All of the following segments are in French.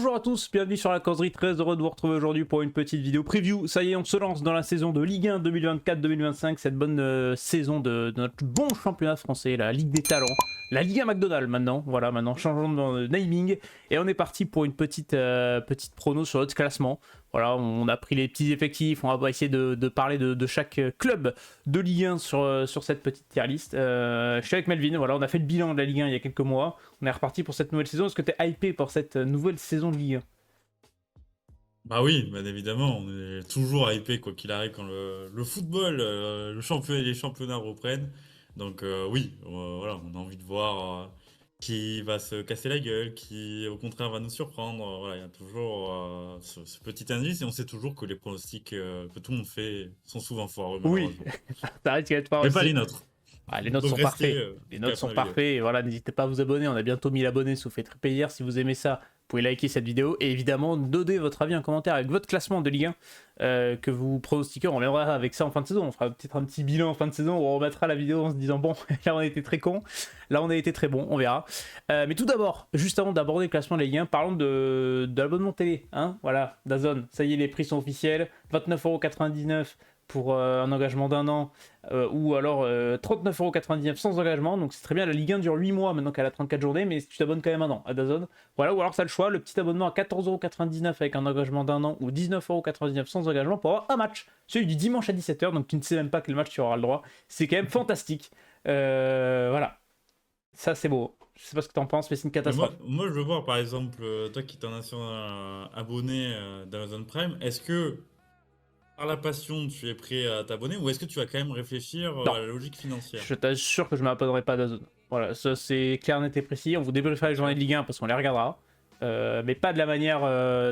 Bonjour à tous, bienvenue sur la causerie, très heureux de vous retrouver aujourd'hui pour une petite vidéo preview. Ça y est, on se lance dans la saison de Ligue 1 2024-2025, cette bonne saison de notre bon championnat français, la Ligue des Talents, la Ligue 1 McDonald's maintenant, voilà, maintenant changeons de naming, et on est parti pour une petite prono sur notre classement. Voilà, on a pris les petits effectifs, on va essayer de parler de chaque club de Ligue 1 sur cette petite tier list. Je suis avec Melvin, voilà, on a fait le bilan de la Ligue 1 il y a quelques mois. On est reparti pour cette nouvelle saison. Est-ce que tu es hypé pour cette nouvelle saison de Ligue 1? Bah oui, bien évidemment, on est toujours hypé quoi qu'il arrive quand le football, le championnat et les championnats reprennent. Donc oui, voilà, on a envie de voir qui va se casser la gueule, qui au contraire va nous surprendre. Voilà, il y a toujours ce petit indice et on sait toujours que les pronostics que tout le monde fait sont souvent foireux Oui, malheureusement. ça risque d'être pas Mais pas aussi. les nôtres. Ah, les notes Donc sont restez parfaits. Les jusqu'à notes la fin sont de la vidéo. parfaits. Et voilà, n'hésitez pas à vous abonner. On a bientôt 1000 abonnés. Ça vous fait très plaisir. Si vous aimez ça, vous pouvez liker cette vidéo. Et évidemment, donnez votre avis en commentaire avec votre classement de Ligue 1 que vous pronostiquez. On reviendra avec ça en fin de saison. On fera peut-être un petit bilan en fin de saison où on remettra la vidéo en se disant bon, là on a été très con. Là on a été très bon. On verra. Mais tout d'abord, juste avant d'aborder le classement de la Ligue 1, parlons de l'abonnement télé. Hein, voilà, DAZN. Ça y est, les prix sont officiels. 29,99 € pour un engagement d'un an, ou alors 39,99 € sans engagement. Donc c'est très bien, la Ligue 1 dure 8 mois maintenant qu'elle a 34 journées, mais tu t'abonnes quand même un an à DAZN. Voilà, ou alors ça le choix, le petit abonnement à 14,99 € avec un engagement d'un an, ou 19,99 € sans engagement pour avoir un match, celui du dimanche à 17 h, donc tu ne sais même pas quel match tu auras le droit. C'est quand même fantastique. Voilà, ça c'est beau. Je sais pas ce que t'en penses, mais c'est une Mais catastrophe. moi, je veux voir, par exemple, toi qui t'es un ancien abonné d'Amazon Prime, est-ce que par la passion, tu es prêt à t'abonner ou est-ce que tu vas quand même réfléchir Non, à la logique financière? je t'assure que je m'abonnerai pas à DAZN. Voilà, ça c'est clair, net et précis. On vous débriefera les journées de Ok. Ligue 1 parce qu'on les regardera. Mais pas de la manière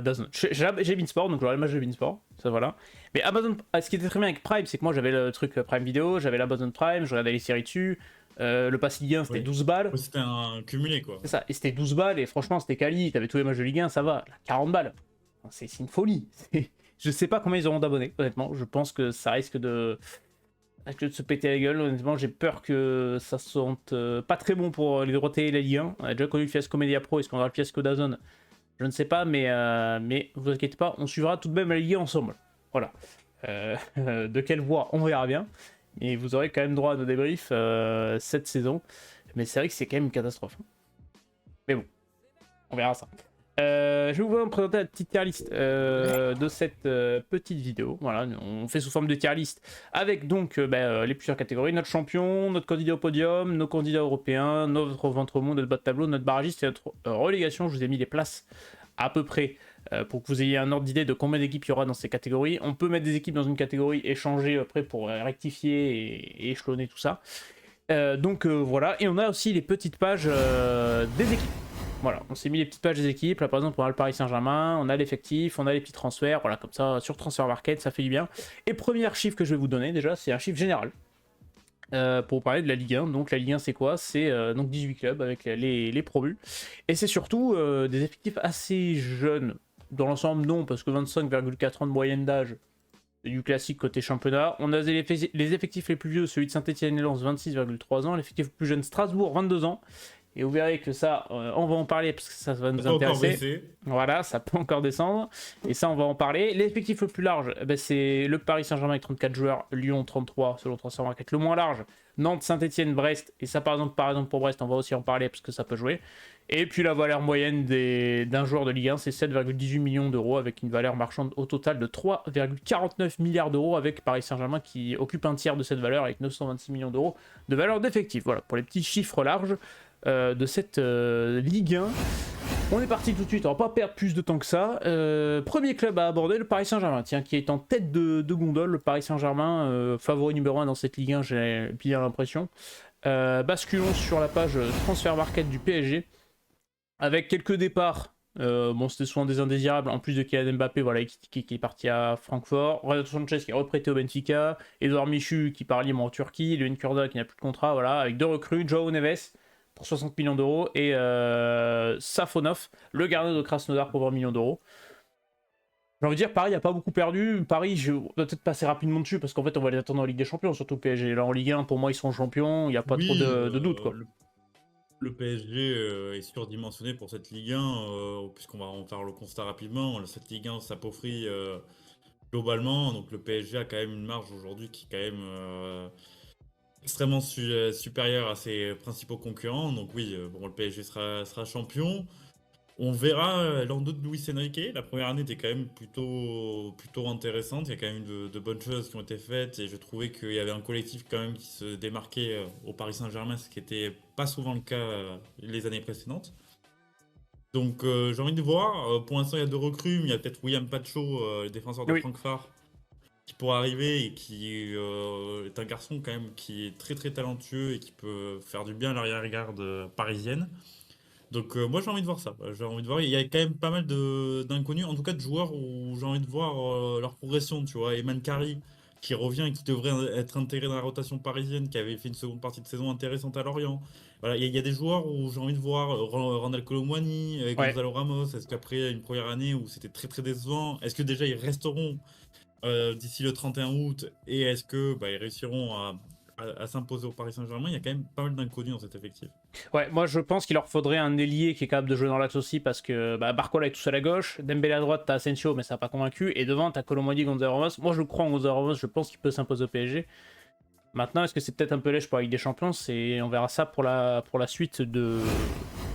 DAZN. J'ai Beansport, donc j'aurai le match de Beansport. Ça voilà. Mais Amazon, ce qui était très bien avec Prime, c'est que moi j'avais le truc Prime Vidéo, j'avais l'Amazon Prime, je regardais les séries dessus. Le pass Ligue 1 c'était Oui. 12 balles. Oui, c'était un cumulé, quoi. C'est ça, et c'était 12 balles, et franchement c'était quali. T'avais tous les matchs de Ligue 1, ça va. Là, 40 balles. C'est une folie. Je sais pas combien ils auront d'abonnés, honnêtement. Je pense que ça risque de se péter la gueule. Honnêtement, j'ai peur que ça sente pas très bon pour les droits télé et la Ligue 1. On a déjà connu le fiasco Media Pro, est-ce qu'on aura le fiasco DAZN? Je ne sais pas, mais vous inquiétez pas, on suivra tout de même la Ligue 1 ensemble. Voilà. De quelle voie, on verra bien. Et vous aurez quand même droit à nos débriefs cette saison. Mais c'est vrai que c'est quand même une catastrophe. Mais bon, on verra ça. Je vais vous présenter la petite tier list de cette petite vidéo. Voilà, on fait sous forme de tier list avec donc les plusieurs catégories. Notre champion, notre candidat au podium, nos candidats européens, notre ventre mou, notre bas de tableau, notre barragiste et notre relégation. Je vous ai mis les places à peu près pour que vous ayez un ordre d'idée de combien d'équipes il y aura dans ces catégories. On peut mettre des équipes dans une catégorie, échanger après pour rectifier et échelonner tout ça. Voilà, et on a aussi les petites pages des équipes. Voilà, on s'est mis les petites pages des équipes. Là, par exemple, on a le Paris Saint-Germain, on a l'effectif, on a les petits transferts. Voilà, comme ça, sur Transfer Market, ça fait du bien. Et premier chiffre que je vais vous donner, déjà, c'est un chiffre général. Pour parler de la Ligue 1. Donc, la Ligue 1, c'est quoi? C'est donc 18 clubs avec les promus. Et c'est surtout des effectifs assez jeunes. Dans l'ensemble, non, parce que 25,4 ans de moyenne d'âge, c'est du classique côté championnat. On a les effectifs les plus vieux, celui de Saint-Etienne et Lens, 26,3 ans. L'effectif le plus jeune, Strasbourg, 22 ans. Et vous verrez que ça, on va en parler parce que ça va nous Ça peut encore intéresser. baisser. Voilà, ça peut encore descendre. Et ça, on va en parler. L'effectif le plus large, c'est le Paris Saint-Germain avec 34 joueurs, Lyon 33 selon Transfer Market. Le moins large, Nantes, Saint-Etienne, Brest. Et ça, par exemple, pour Brest, on va aussi en parler parce que ça peut jouer. Et puis la valeur moyenne d'un joueur de Ligue 1, c'est 7,18 millions d'euros avec une valeur marchande au total de 3,49 milliards d'euros avec Paris Saint-Germain qui occupe un tiers de cette valeur avec 926 millions d'euros de valeur d'effectif. Voilà, pour les petits chiffres larges de cette Ligue 1. On est parti tout de suite, on va pas perdre plus de temps que ça. Premier club à aborder, le Paris Saint-Germain, tiens, qui est en tête de gondole. Le Paris Saint-Germain, favori numéro 1 dans cette Ligue 1, j'ai bien l'impression. Basculons sur la page Transfer Market du PSG, avec quelques départs. Bon, c'était souvent des indésirables, en plus de Kylian Mbappé, voilà, qui est parti à Francfort, Renato Sanchez qui est reprêté au Benfica, Edouard Michu qui part libre en Turquie, Levin Kurda qui n'a plus de contrat, voilà, avec deux recrues, Joao Neves pour 60 millions d'euros et Safonov, le gardien de Krasnodar pour 20 millions d'euros. J'ai envie de dire, Paris n'a pas beaucoup perdu. Paris, je dois peut-être passer rapidement dessus parce qu'en fait, on va les attendre en Ligue des Champions, surtout PSG. Là, en Ligue 1, pour moi, ils sont champions, il n'y a pas trop Oui, de doute, quoi. Le PSG est surdimensionné pour cette Ligue 1, puisqu'on va en faire le constat rapidement. Cette Ligue 1 s'appauvrit globalement, donc le PSG a quand même une marge aujourd'hui qui est quand même extrêmement supérieure à ses principaux concurrents. Donc oui, bon, le PSG sera champion. On verra l'an 2 de Luis Enrique. La première année était quand même plutôt intéressante. Il y a quand même de bonnes choses qui ont été faites et je trouvais qu'il y avait un collectif quand même qui se démarquait au Paris Saint-Germain, ce qui n'était pas souvent le cas les années précédentes. Donc j'ai envie de voir. Pour l'instant, il y a deux recrues, mais il y a peut-être William Pacho, le défenseur de Oui. Francfort, qui pourra arriver et qui est un garçon quand même qui est très très talentueux et qui peut faire du bien à l'arrière-garde parisienne. Donc moi j'ai envie de voir ça. J'ai envie de voir. Il y a quand même pas mal d'inconnus, en tout cas de joueurs où j'ai envie de voir leur progression. Tu vois, Eman Kari qui revient et qui devrait être intégré dans la rotation parisienne, qui avait fait une seconde partie de saison intéressante à Lorient. Voilà, il y a des joueurs où j'ai envie de voir Randal Colomwani, Ouais. Gonzalo Ramos. Est-ce qu'après une première année où c'était très très décevant, est-ce que déjà ils resteront d'ici le 31 août et est-ce que bah, ils réussiront à s'imposer au Paris Saint-Germain? Il y a quand même pas mal d'inconnus dans cet effectif. Ouais, moi je pense qu'il leur faudrait un ailier qui est capable de jouer dans l'axe aussi parce que bah, Barcola est tout seul à gauche, Dembélé à droite, t'as Asensio mais ça n'a pas convaincu, et devant t'as Colomboigny, Gonzalo Ramos. Moi je crois en Gonzalo Ramos, je pense qu'il peut s'imposer au PSG. Maintenant, est-ce que c'est peut-être un peu lèche pour la Ligue des Champions? On verra ça pour la suite de...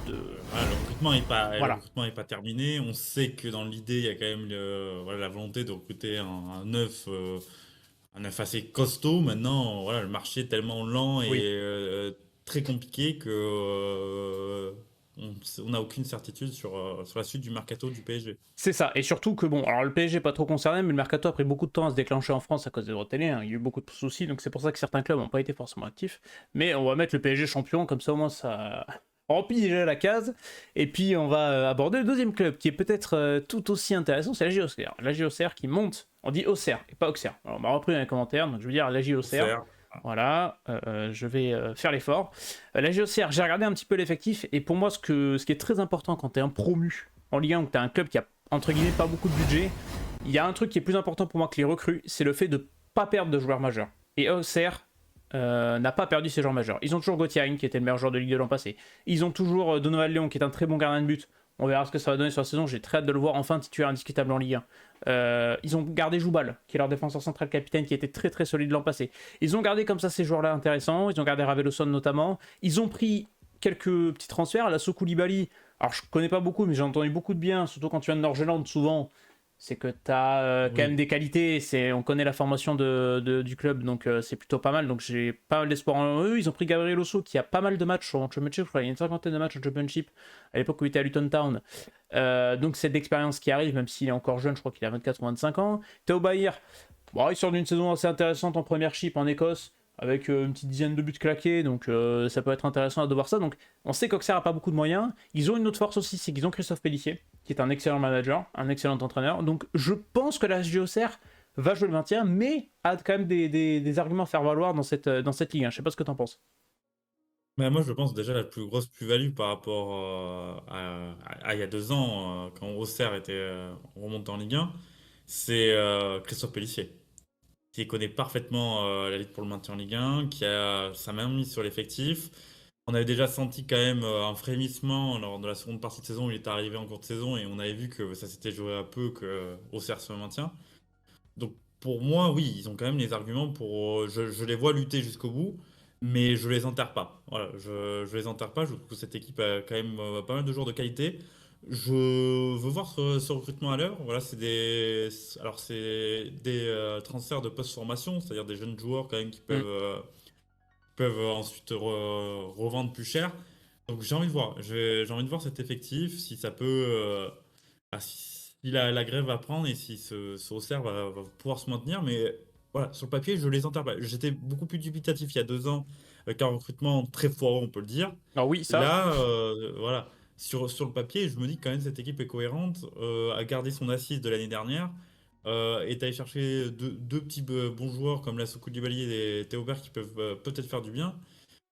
Voilà, le Voilà. recrutement est pas terminé. On sait que dans l'idée, il y a quand même voilà, la volonté de recruter un neuf assez costaud. Maintenant, voilà, le marché est tellement lent et Oui. très compliqué que on n'a aucune certitude sur la suite du mercato du PSG. C'est ça, et surtout que bon, alors le PSG pas trop concerné, mais le mercato a pris beaucoup de temps à se déclencher en France à cause des droits télé, hein. Il y a eu beaucoup de soucis, donc c'est pour ça que certains clubs n'ont pas été forcément actifs. Mais on va mettre le PSG champion, comme ça au moins ça remplit déjà la case. Et puis on va aborder le deuxième club qui est peut-être tout aussi intéressant, c'est la JOCR. La JOCR qui monte, on dit Auxerre et pas Auxerre. Alors, on m'a repris dans les commentaires, donc je veux dire la JOCR. Auxerre, Voilà, je vais faire l'effort. La JOCR, j'ai regardé un petit peu l'effectif, et pour moi, ce qui est très important quand tu es un promu en Ligue 1, où tu as un club qui a, entre guillemets, pas beaucoup de budget, il y a un truc qui est plus important pour moi que les recrues, c'est le fait de pas perdre de joueurs majeurs. Et Auxerre n'a pas perdu ses joueurs majeurs. Ils ont toujours Gauthier qui était le meilleur joueur de Ligue 2 l'an passé. Ils ont toujours Donovan Léon, qui est un très bon gardien de but. On verra ce que ça va donner sur la saison. J'ai très hâte de le voir enfin titulaire indiscutable en Ligue 1. Ils ont gardé Joubal, qui est leur défenseur central capitaine, qui était très très solide l'an passé. Ils ont gardé comme ça ces joueurs-là intéressants. Ils ont gardé Raveloson notamment. Ils ont pris quelques petits transferts. La Koulibaly, alors je connais pas beaucoup, mais j'ai entendu beaucoup de bien, surtout quand tu viens de Norgeland souvent. C'est que tu as quand même oui. des qualités. On connaît la formation du club, donc c'est plutôt pas mal. Donc j'ai pas mal d'espoir en eux. Ils ont pris Gabriel Osso, qui a pas mal de matchs en Championship. Je crois qu'il y a une cinquantaine de matchs en Championship à l'époque où il était à Luton Town. Donc c'est d'expérience qui arrive, même s'il est encore jeune. Je crois qu'il a 24 ou 25 ans. Théo Bahir, bon, il sort d'une saison assez intéressante en première chip en Écosse, avec une petite dizaine de buts claqués, donc ça peut être intéressant de voir ça. Donc on sait qu'Auxerre a pas beaucoup de moyens. Ils ont une autre force aussi, c'est qu'ils ont Christophe Pellissier, qui est un excellent manager, un excellent entraîneur. Donc je pense que la JOCR va jouer le maintien, mais a quand même des arguments à faire valoir dans cette ligue. Je sais pas ce que t'en penses. Mais moi, je pense déjà la plus grosse plus-value par rapport à il y a 2 ans, quand Auxerre était remonté en Ligue 1, c'est Christophe Pellissier, qui connaît parfaitement la lutte pour le maintien en Ligue 1, qui a sa main mise sur l'effectif. On avait déjà senti quand même un frémissement lors de la seconde partie de saison où il est arrivé en cours de saison et on avait vu que ça s'était joué à peu que Auxerre se maintient. Donc pour moi, oui, ils ont quand même les arguments pour. Je les vois lutter jusqu'au bout, mais je les enterre pas. Voilà, je les enterre pas. Je trouve que cette équipe a quand même pas mal de joueurs de qualité. Je veux voir ce recrutement à l'heure. Voilà, c'est des transferts de post-formation, c'est-à-dire des jeunes joueurs quand même qui Hmm. peuvent ensuite revendre plus cher. Donc j'ai envie de voir. J'ai envie de voir cet effectif, si ça peut. Si la grève va prendre et si ce Auxerre va pouvoir se maintenir. Mais voilà, sur le papier, je les enterre pas. J'étais beaucoup plus dubitatif il y a 2 ans, avec un recrutement très foireux, on peut le dire. Alors oui, ça, Là, voilà, sur le papier, je me dis que quand même cette équipe est cohérente, a gardé son assise de l'année dernière, est allé chercher deux petits bons joueurs comme la Koulibaly et Théobert qui peuvent peut-être faire du bien.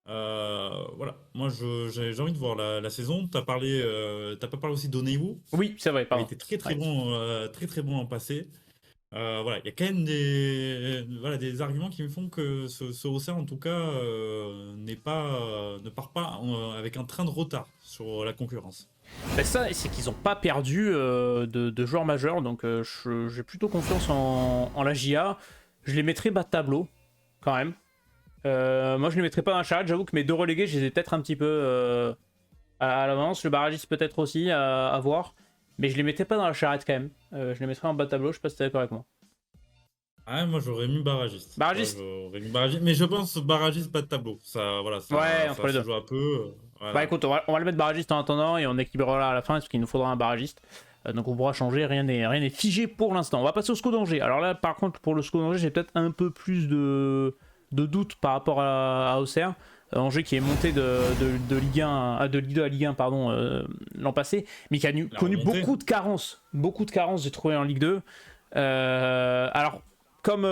Voilà, moi j'ai envie de voir la saison. T'as pas parlé aussi d'Oneiwu, oui, c'est vrai, qui avait pardon. été très très Ouais. bon, très très bon en passé. Voilà, il y a quand même des arguments qui me font que ce Auxerre, en tout cas, ne part pas avec un train de retard sur la concurrence. Ben ça, c'est qu'ils n'ont pas perdu de joueurs majeurs, donc j'ai plutôt confiance en la JA. Je les mettrai bas de tableau, quand même. Moi, je les mettrai pas dans la charrette. J'avoue que mes deux relégués, je les ai peut-être un petit peu à l'avance. Le barragiste peut-être aussi, à voir. Mais je les mettais pas dans la charrette quand même. Je les mettrais en bas de tableau, je sais pas si t'es d'accord avec moi. Ah, moi j'aurais mis barragiste. Moi, Barragiste. j'aurais mis barragiste. Mais je pense barragiste, pas de tableau. Ça, voilà, Ouais, entre ça les se deux. joue un peu. Bah Voilà. écoute, on va le mettre barragiste en attendant et on équilibrera à la fin parce qu'il nous faudra un barragiste. Donc on pourra changer, rien n'est figé pour l'instant. On va passer au SCO d'Angers. Alors là, par contre, pour le SCO d'Angers, j'ai peut-être un peu plus de doute par rapport à Auxerre. Angers qui est monté de Ligue 1 de Ligue 2 à Ligue 1 pardon, l'an passé, mais qui a La connu remontée. beaucoup de carences j'ai trouvé en Ligue 2. Alors comme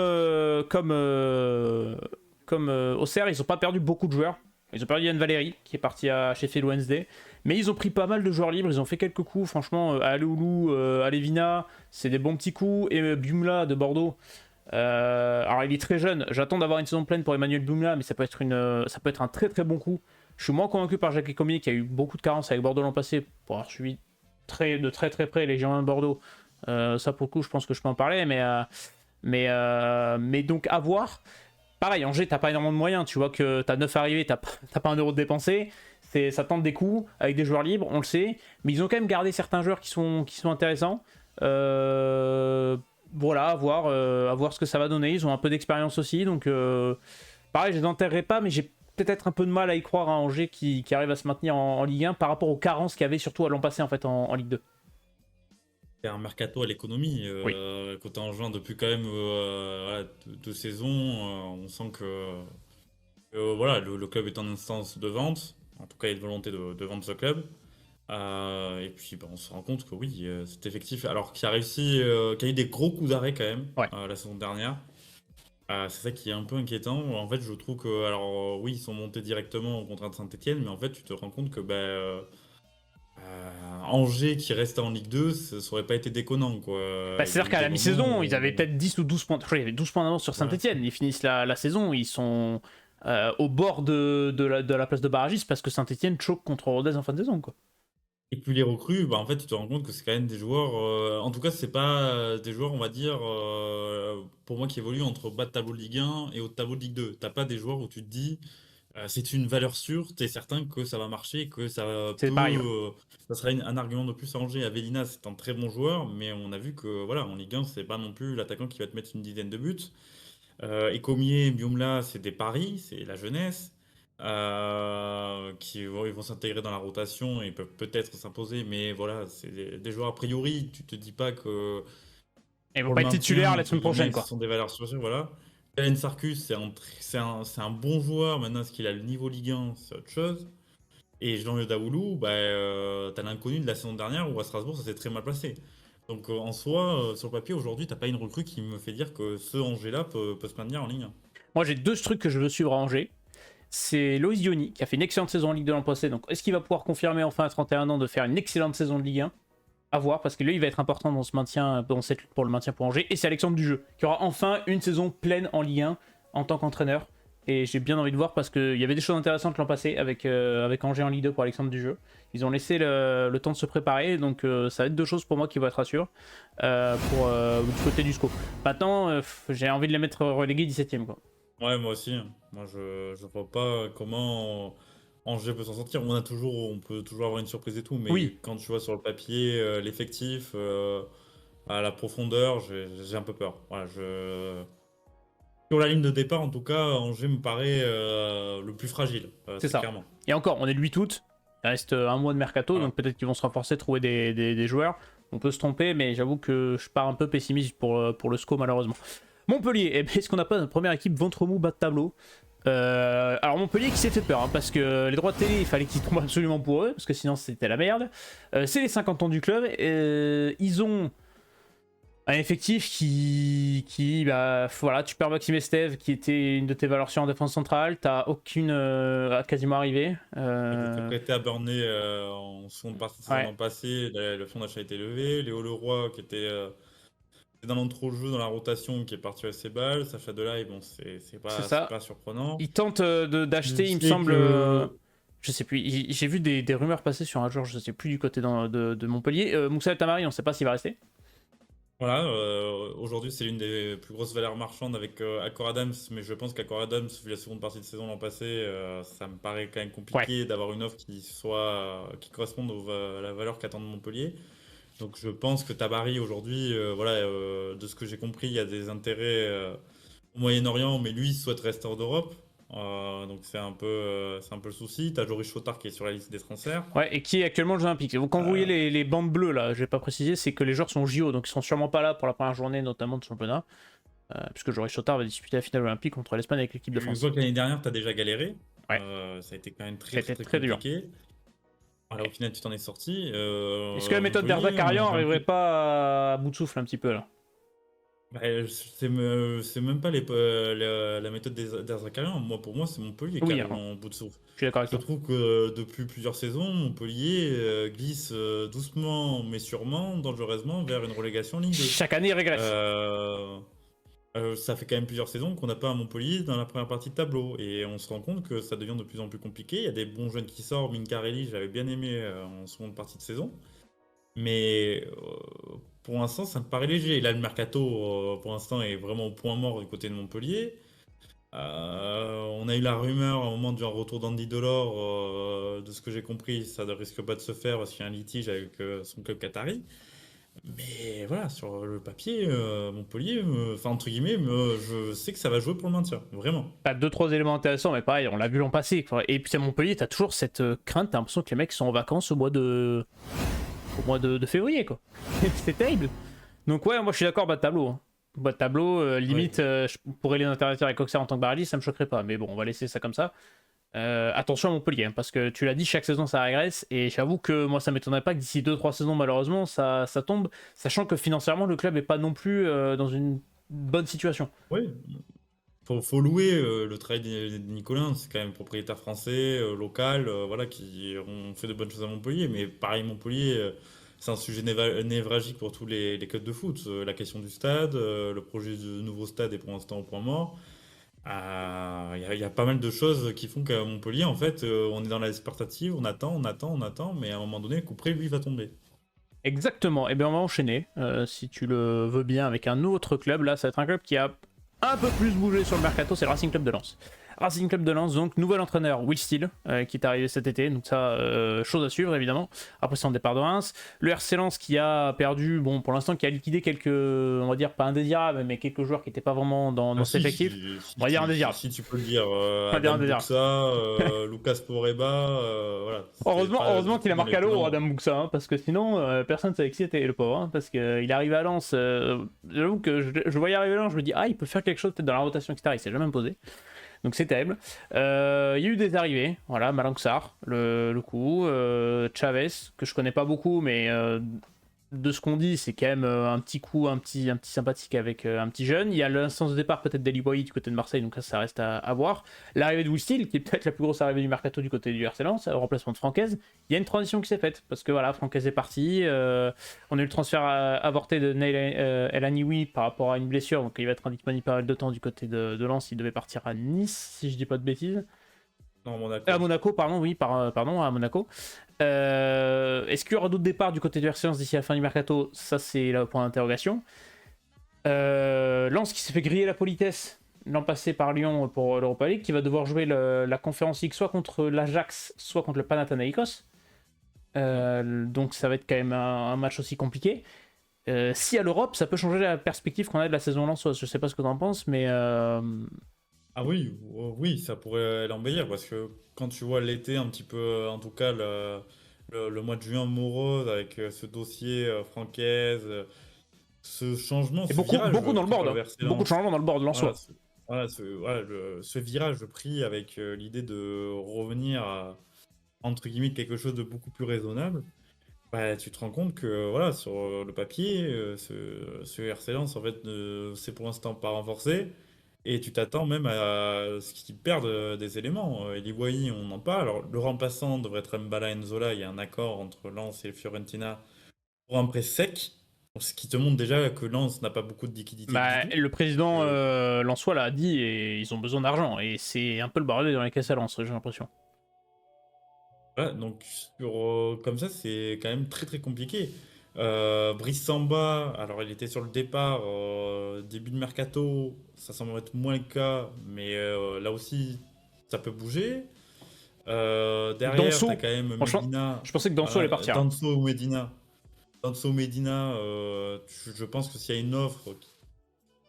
Auxerre, ils n'ont pas perdu beaucoup de joueurs. Ils ont perdu Yann Valéry, qui est parti à Sheffield Wednesday. Mais ils ont pris pas mal de joueurs libres. Ils ont fait quelques coups. Franchement, Aleoulou, Alevina, c'est des bons petits coups. Et Bumla de Bordeaux. Alors, il est très jeune. J'attends d'avoir une saison pleine pour Emmanuel Bumla, mais ça peut être un très très bon coup. Je suis moins convaincu par Jacques Comier, qui a eu beaucoup de carences avec Bordeaux l'an passé, pour avoir suivi de très très près les Girondins de Bordeaux. Ça, pour le coup, je pense que je peux en parler. Mais donc, à voir. Pareil, Angers, t'as pas énormément de moyens. Tu vois que t'as 9 arrivés, t'as pas un euro de dépensé. Ça tente des coups avec des joueurs libres, on le sait. Mais ils ont quand même gardé certains joueurs qui sont intéressants. Voilà, à voir ce que ça va donner. Ils ont un peu d'expérience aussi. Donc, pareil, je les enterrerai pas, mais j'ai peut-être un peu de mal à y croire à Angers qui arrive à se maintenir en Ligue 1 par rapport aux carences qu'il y avait surtout à l'an passé en fait en Ligue 2. C'est un mercato à l'économie. Oui. Quand t'es en juin depuis quand même voilà, deux saisons, on sent que, voilà, le club est en instance de vente. En tout cas, il y a une volonté de vendre ce club. Et puis, bah, on se rend compte que oui, c'est effectif. Alors qu'il a réussi, qu'il y a eu des gros coups d'arrêt quand même Ouais. la saison dernière. C'est ça qui est un peu inquiétant. En fait, je trouve que, alors oui, ils sont montés directement au contrat de Saint-Etienne, mais en fait, tu te rends compte que Angers qui restait en Ligue 2, ça aurait pas été déconnant, quoi. Bah, Il y a c'est-à-dire eu qu'à des la moments mi-saison, ils avaient où... peut-être 10 ou 12 points. Je crois qu'il y avait 12 points d'avance sur Voilà. Saint-Etienne. Ils finissent la saison, ils sont au bord de la place de barragiste parce que Saint-Etienne choque contre Rodez en fin de saison. Quoi. Et puis les recrues, bah, en fait, tu te rends compte que c'est quand même des joueurs. En tout cas, c'est pas des joueurs, on va dire, pour moi, qui évoluent entre bas de tableau de Ligue 1 et haut de tableau de Ligue 2. T'as pas des joueurs où tu te dis, c'est une valeur sûre, t'es certain que ça va marcher, que C'est pareil. Ouais. ça sera un argument de plus à Angers. Avelina, c'est un très bon joueur, mais on a vu que, voilà, en Ligue 1, c'est pas non plus l'attaquant qui va te mettre une dizaine de buts. Ecomier, Biomla, c'est des paris, c'est la jeunesse. Ils vont s'intégrer dans la rotation et peuvent peut-être s'imposer, mais voilà, c'est des joueurs a priori, tu te dis pas que Et ils vont pour le pas être maintien, titulaires la entre semaine prochaine. guillemets, ce Quoi. sont des valeurs sûres, voilà. Kalen Sarkus, c'est un bon joueur, maintenant est-ce qu'il a le niveau Ligue 1, c'est autre chose. Et Jean Daoulou, t'as l'inconnu de la saison dernière où à Strasbourg ça s'est très mal passé. Donc en soi, sur le papier, aujourd'hui, t'as pas une recrue qui me fait dire que ce Angers-là peut se maintenir en ligne 1. Moi, j'ai deux trucs que je veux suivre à Angers. C'est Loïs Diony qui a fait une excellente saison en Ligue 2 l'an passé. Donc, est-ce qu'il va pouvoir confirmer enfin à 31 ans de faire une excellente saison de Ligue 1? À voir, parce que lui, il va être important dans ce maintien, dans cette lutte pour le maintien pour Angers. Et c'est Alexandre Dujeu, qui aura enfin une saison pleine en Ligue 1 en tant qu'entraîneur. Et j'ai bien envie de voir parce qu'il y avait des choses intéressantes l'an passé avec Angers en Ligue 2 pour Alexandre Dujeu. Ils ont laissé le temps de se préparer, donc ça va être deux choses pour moi qui vont être assurées du côté du SCO. Maintenant, j'ai envie de les mettre relégués 17ème. Quoi. Ouais, moi aussi. Moi, je vois pas comment Angers peut s'en sortir. On peut toujours avoir une surprise et tout, mais Oui, quand tu vois sur le papier l'effectif, à la profondeur, j'ai un peu peur. Voilà, sur la ligne de départ, en tout cas, Angers me paraît le plus fragile, c'est très ça. clairement. Et encore, on est le 8 août, il reste un mois de mercato, Voilà. donc peut-être qu'ils vont se renforcer, trouver des joueurs. On peut se tromper, mais j'avoue que je pars un peu pessimiste pour le SCO malheureusement. Montpellier, eh ben, est-ce qu'on n'a pas notre première équipe ventre mou bas de tableau? Alors Montpellier qui s'est fait peur, hein, parce que les droits de télé, il fallait qu'ils tombent absolument pour eux, parce que sinon c'était la merde. C'est les 50 ans du club. Ils ont un effectif bah, voilà, tu perds Maxime Estève, qui était une de tes valeurs sûres en défense centrale. T'as aucune quasiment arrivée. Il était prêté à Burnley en seconde partie de saison Ouais. l'an passé. Le fonds d'achat a été levé. Léo Leroy, qui était c'est dans l'entrejeu, dans la rotation qui est parti à ses balles. Sacha Delay, bon, C'est c'est ça. pas surprenant. Il tente Je d'acheter, il me sais semble. que Je sais plus. J'ai vu des rumeurs passer sur un joueur, je sais plus du côté de Montpellier. Moussa El Tamari, on sait pas s'il va rester. voilà, aujourd'hui c'est l'une des plus grosses valeurs marchandes avec Accor Adams, mais je pense qu'Accor Adams, vu la seconde partie de saison l'an passé, ça me paraît quand même Ouais. compliqué d'avoir une offre qui corresponde à la valeur qu'attend Montpellier. Donc je pense que Tabary aujourd'hui, voilà, de ce que j'ai compris, il y a des intérêts au Moyen-Orient, mais lui souhaite rester hors d'Europe. Donc c'est un peu le souci. T'as Joris Chotard qui est sur la liste des transferts. Ouais, et qui est actuellement aux Jeux Olympiques. Et quand vous voyez Euh, les bandes bleues, là, je vais pas préciser, c'est que les joueurs sont JO, donc ils sont sûrement pas là pour la première journée, notamment de championnat, puisque Joris Chotard va disputer la finale olympique contre l'Espagne avec l'équipe de Tu France. vois que l'année dernière, tu as déjà galéré. Ouais, Ça a été quand même très, très, c'était très très dur. compliqué. Voilà, au final, tu t'en es sorti. Est-ce que la méthode Montpellier, d'Erzakarian j'ai un arriverait peu. pas à bout de souffle un petit peu là? Bah, c'est même pas la méthode d'Erzakarian. Pour moi, c'est Montpellier qui Oui, arrive hein, en bout de souffle. je suis d'accord avec Je toi. trouve que depuis plusieurs saisons, Montpellier glisse doucement mais sûrement, dangereusement, vers une relégation Ligue 2. Chaque année, il régresse. Euh, Ça fait quand même plusieurs saisons qu'on n'a pas un Montpellier dans la première partie de tableau. Et on se rend compte que ça devient de plus en plus compliqué. Il y a des bons jeunes qui sortent. Minkarelli, j'avais bien aimé en seconde partie de saison. Mais pour l'instant, ça me paraît léger. Là, le mercato, pour l'instant, est vraiment au point mort du côté de Montpellier. On a eu la rumeur à un moment du retour d'Andy Delors. De ce que j'ai compris, ça ne risque pas de se faire parce qu'il y a un litige avec son club qatari. Mais voilà, sur le papier, Montpellier, enfin entre guillemets, je sais que ça va jouer pour le maintien, vraiment. Pas deux, trois éléments intéressants, mais pareil, on l'a vu l'an passé, quoi. Et puis à Montpellier, t'as toujours cette crainte, t'as l'impression que les mecs sont en vacances au mois de février, quoi. C'est terrible. Donc ouais, moi je suis d'accord, bas de tableau, hein. Bas de tableau, Ouais. limite, je pourrais les intervertir avec Auxerre en tant que barragiste, ça me choquerait pas. Mais bon, on va laisser ça comme ça. Attention à Montpellier, hein, parce que tu l'as dit, chaque saison ça régresse. Et j'avoue que moi ça m'étonnerait pas que d'ici deux trois saisons, malheureusement, ça tombe. Sachant que financièrement, le club est pas non plus dans une bonne situation. Oui, faut louer le travail de Nicolin, c'est quand même propriétaire français, local, voilà, qui ont fait de bonnes choses à Montpellier. Mais pareil, Montpellier, c'est un sujet névralgique pour tous les clubs de foot. La question du stade, le projet de nouveau stade est pour l'instant au point mort. Il y a pas mal de choses qui font qu'à Montpellier, en fait, on est dans la expectative, on attend, on attend, on attend, mais à un moment donné, le coup près, lui, va tomber. Exactement. Et bien on va enchaîner, si tu le veux bien, avec un autre club. Là, ça va être un club qui a un peu plus bougé sur le mercato, c'est le Racing Club de Lens. Racing Club de Lens, donc nouvel entraîneur, Will Steele, qui est arrivé cet été, donc ça, chose à suivre évidemment, après son départ de Reims. Le RC Lens qui a perdu, bon pour l'instant qui a liquidé quelques, on va dire pas indésirables, mais quelques joueurs qui n'étaient pas vraiment dans Ah cet effectif. On va dire indésirables. si tu peux le dire, On va dire Adam indésirables. Buxa, Lucas Poreba, voilà, c'est Heureusement, pas heureusement du qu'il tout a dans marqué les à l'euro, plans. Adam Buxa, hein, parce que sinon, personne ne savait qui c'était, le pauvre. Hein, parce qu'il est arrivé à Lens. J'avoue que je voyais arriver à Lens, je me dis, ah, il peut faire quelque chose peut-être dans la rotation, etc. Il s'est jamais imposé. Donc c'est terrible. Il y a eu des arrivées, voilà, Malang Sarr, le coup, Chavez, que je connais pas beaucoup, mais de ce qu'on dit, c'est quand même un petit coup, un petit sympathique avec un petit jeune. Il y a l'instance de départ peut-être d'Eli Boy du côté de Marseille, donc ça reste à voir. L'arrivée de Will Steele, qui est peut-être la plus grosse arrivée du mercato du côté du RC Lens, le remplacement de Francaise. Il y a une transition qui s'est faite, parce que voilà, Francaise est parti. On a eu le transfert avorté de Neil El Aniwi par rapport à une blessure, donc il va être indisponible pas mal de temps du côté de Lens. Il devait partir à Nice, si je dis pas de bêtises. Non, À Monaco. Monaco, pardon, oui, pardon, à Monaco. Est-ce qu'il y aura d'autres départs du côté du RC Lens d'ici la fin du mercato? Ça, c'est le point d'interrogation. Lens qui s'est fait griller la politesse l'an passé par Lyon pour l'Europa League, qui va devoir jouer la Conférence League soit contre l'Ajax, soit contre le Panathinaikos. Donc ça va être quand même un match aussi compliqué. Si à l'Europe, ça peut changer la perspective qu'on a de la saison lensoise. Je sais pas ce que tu en penses, mais Ah oui, oui, ça pourrait l'embellir parce que quand tu vois l'été un petit peu, en tout cas le mois de juin morose avec ce dossier Francaise, ce changement, et ce beaucoup, virage beaucoup dans le pris board, par le hein. RC Beaucoup de Lens, changements dans le board voilà, lensois. ce virage pris avec l'idée de revenir à entre guillemets quelque chose de beaucoup plus raisonnable, bah, tu te rends compte que voilà, sur le papier, ce RC Lens en fait c'est pour l'instant pas renforcé. Et tu t'attends même à ce qu'ils perdent des éléments. Eli Boyi, on en parle. Alors, le remplaçant devrait être Mbala Nzola. Il y a un accord entre Lens et Fiorentina pour un prêt sec. Ce qui te montre déjà que Lens n'a pas beaucoup de liquidité du Bah, tout. le président Euh, Lensois l'a dit et ils ont besoin d'argent. Et c'est un peu le bordel dans les caisses à Lens, j'ai l'impression. voilà, donc comme ça, c'est quand même très très compliqué. Brice Samba, alors il était sur le départ début de mercato, ça semble être moins le cas, mais là aussi, ça peut bouger. Derrière, tu as Danso, quand même franchement, Medina, je pensais que Danso allait voilà, partir. Danso ou Medina. Danso Medina, je pense que s'il y a une offre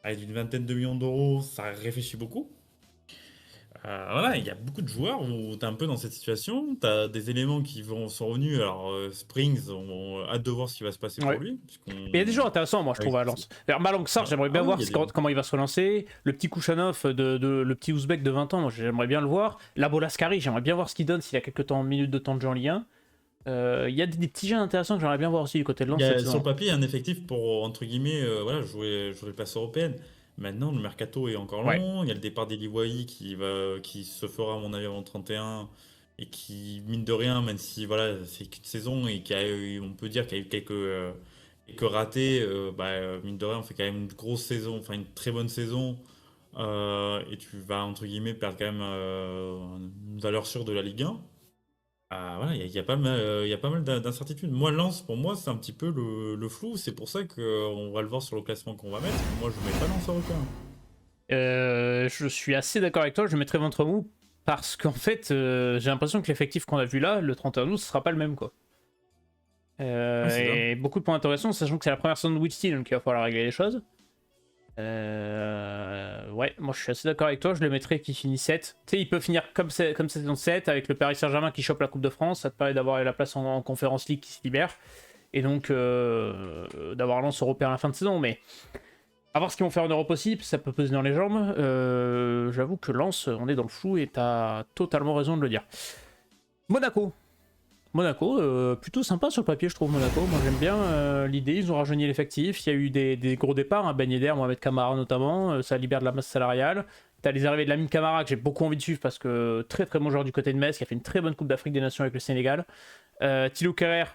avec une vingtaine de millions d'euros, ça réfléchit beaucoup. Voilà, il y a beaucoup de joueurs où tu es un peu dans cette situation. Tu as des éléments sont revenus. Alors, Springs, on a hâte de voir ce qui va se passer pour Ouais. lui. Mais il y a des joueurs intéressants, moi, je trouve, Avec- à Lens. Alors, Malangsar, j'aimerais Ah bien oui, voir il y a des. comment il va se relancer. Le petit Kouchanov, le petit Ouzbek de 20 ans, moi, j'aimerais bien le voir. La Bolaskari, j'aimerais bien voir ce qu'il donne s'il a quelques minutes de temps de jeu en Ligue 1. Il y a des petits jeunes intéressants que j'aimerais bien voir aussi du côté de Lens cette Sur saison. le papier, il y a un effectif pour, entre guillemets, voilà, jouer place européenne. Maintenant, le mercato est encore Ouais. long. Il y a le départ d'Eli Wahi qui se fera, à mon avis, avant le 31 et qui, mine de rien, même si voilà, c'est qu'une saison et on peut dire qu'il y a eu quelques ratés, mine de rien, on fait quand même une grosse saison, enfin une très bonne saison. Et tu vas, entre guillemets, perdre quand même une valeur sûre de la Ligue 1. Ah, voilà, il y a pas mal, il y a pas mal d'incertitudes. Moi, Lens, pour moi, c'est un petit peu le flou. C'est pour ça qu'on va le voir sur le classement qu'on va mettre. Moi, je mets pas Lens européen. Je suis assez d'accord avec toi, je mettrai ventre mou parce qu'en fait, j'ai l'impression que l'effectif qu'on a vu là, le 31 août, ce sera pas le même, quoi. Ouais, c'est ça. Et beaucoup de points intéressants, sachant que c'est la première saison de Witty, donc il va falloir régler les choses. Ouais, moi je suis assez d'accord avec toi, je le mettrais qui finit 7. Tu sais, il peut finir comme saison 7 avec le Paris Saint-Germain qui chope la Coupe de France, ça te permet d'avoir la place en Conference League qui se libère, et donc d'avoir Lens européen à la fin de saison. Mais à voir ce qu'ils vont faire en Europe aussi, ça peut peser dans les jambes. J'avoue que Lens, on est dans le flou et t'as totalement raison de le dire. Monaco. Monaco, plutôt sympa sur le papier, je trouve, Monaco. Moi, j'aime bien l'idée. Ils ont rajeuni l'effectif. Il y a eu des gros départs, hein, Ben Yedder, Mohamed Kamara notamment. Ça libère de la masse salariale. T'as les arrivées de Lamine Camara que j'ai beaucoup envie de suivre parce que très très bon joueur du côté de Metz qui a fait une très bonne Coupe d'Afrique des Nations avec le Sénégal. Thilo Kerrer,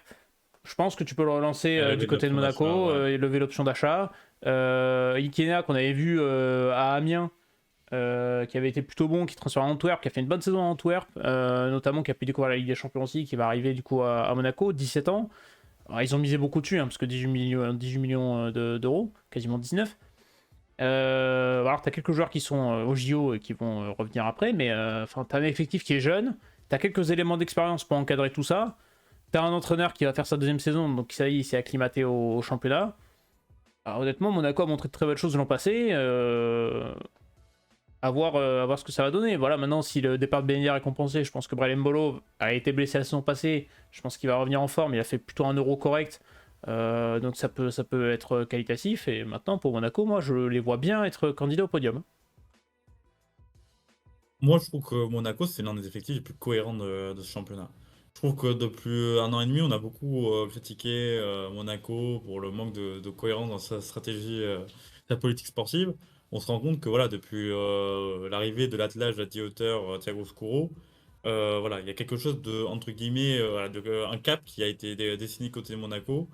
je pense que tu peux le relancer Elle avait du de côté de l'option d'achat, Monaco ouais. et lever l'option d'achat. Ikena qu'on avait vu à Amiens qui avait été plutôt bon, qui transfère à Antwerp, qui a fait une bonne saison à Antwerp, notamment qui a pu découvrir la Ligue des Champions aussi, qui va arriver du coup à Monaco, 17 ans. Alors, ils ont misé beaucoup dessus, hein, parce que 18 millions d'euros, quasiment 19. Alors t'as quelques joueurs qui sont au JO et qui vont revenir après, mais t'as un effectif qui est jeune, t'as quelques éléments d'expérience pour encadrer tout ça, t'as un entraîneur qui va faire sa deuxième saison, donc ça y est, il s'est acclimaté au championnat. Alors, honnêtement, Monaco a montré de très belles choses l'an passé. À voir ce que ça va donner. Voilà, maintenant, si le départ de Ben Yedder est compensé, je pense que Brelem Bolo a été blessé la saison passée. Je pense qu'il va revenir en forme. Il a fait plutôt un euro correct. Donc ça peut être qualitatif. Et maintenant, pour Monaco, moi, je les vois bien être candidats au podium. Moi, je trouve que Monaco, c'est l'un des effectifs les plus cohérents de ce championnat. Je trouve que depuis un an et demi, on a beaucoup critiqué Monaco pour le manque de cohérence dans sa stratégie, sa politique sportive. On se rend compte que voilà, depuis l'arrivée de l'attelage à 10 hauteur Thiago Scuro, voilà, il y a quelque chose de, entre guillemets, voilà, un cap qui a été dessiné côté de Monaco.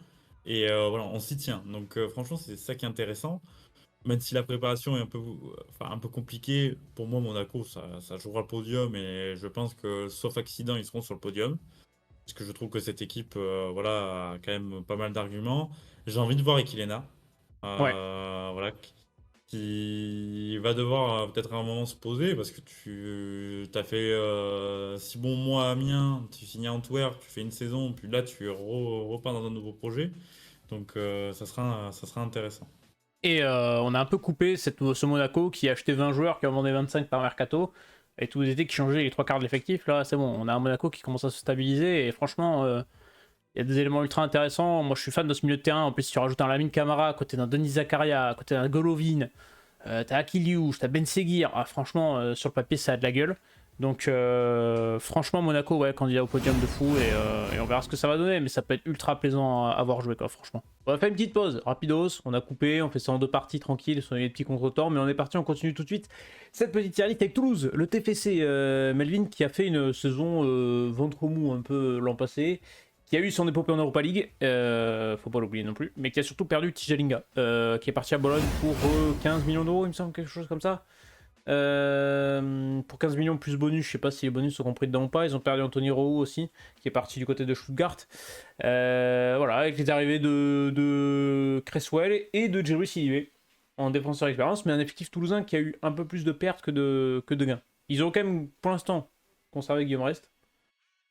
Et voilà, on s'y tient. Donc franchement, c'est ça qui est intéressant. Même si la préparation est un peu compliquée, pour moi, Monaco, ça jouera le podium et je pense que, sauf accident, ils seront sur le podium. Parce que je trouve que cette équipe, voilà, a quand même pas mal d'arguments. J'ai envie de voir Ekilena, Ouais. voilà, qui va devoir peut-être à un moment se poser parce que tu as fait 6 bons mois à Amiens, tu signes à Antwerp, tu fais une saison, puis là, tu repars dans un nouveau projet. Donc, ça sera intéressant. Et on a un peu coupé ce Monaco qui a acheté 20 joueurs, qui en vendait 25 par mercato. Et tous les étés qui changeaient les trois quarts de l'effectif. Là, c'est bon. On a un Monaco qui commence à se stabiliser. Et franchement, il y a des éléments ultra intéressants. Moi, je suis fan de ce milieu de terrain. En plus, si tu rajoutes un Lamine Camara à côté d'un Denis Zakaria, à côté d'un Golovin, t'as Akiliouche, t'as Ben Seguir. Ah, franchement, sur le papier, ça a de la gueule. Donc, franchement, Monaco, ouais, candidat au podium de fou. Et on verra ce que ça va donner. Mais ça peut être ultra plaisant à voir jouer, quoi, franchement. On va faire une petite pause, rapidos. On a coupé, on fait ça en deux parties tranquilles. On a eu des petits contretemps. Mais on est parti, on continue tout de suite. Cette petite série avec Toulouse, le TFC Melvin qui a fait une saison ventre mou un peu l'an passé, qui a eu son épopée en Europa League, faut pas l'oublier non plus, mais qui a surtout perdu Tijalinga, qui est parti à Bologne pour 15 millions d'euros, il me semble, quelque chose comme ça. Pour 15 millions plus bonus, je sais pas si les bonus sont compris dedans ou pas. Ils ont perdu Anthony Rowe aussi, qui est parti du côté de Stuttgart. Voilà, avec les arrivées de Cresswell et de Jerry Sidibé en défenseur d'expérience, mais un effectif toulousain qui a eu un peu plus de pertes que de gains. Ils ont quand même, pour l'instant, conservé Guillaume Rest.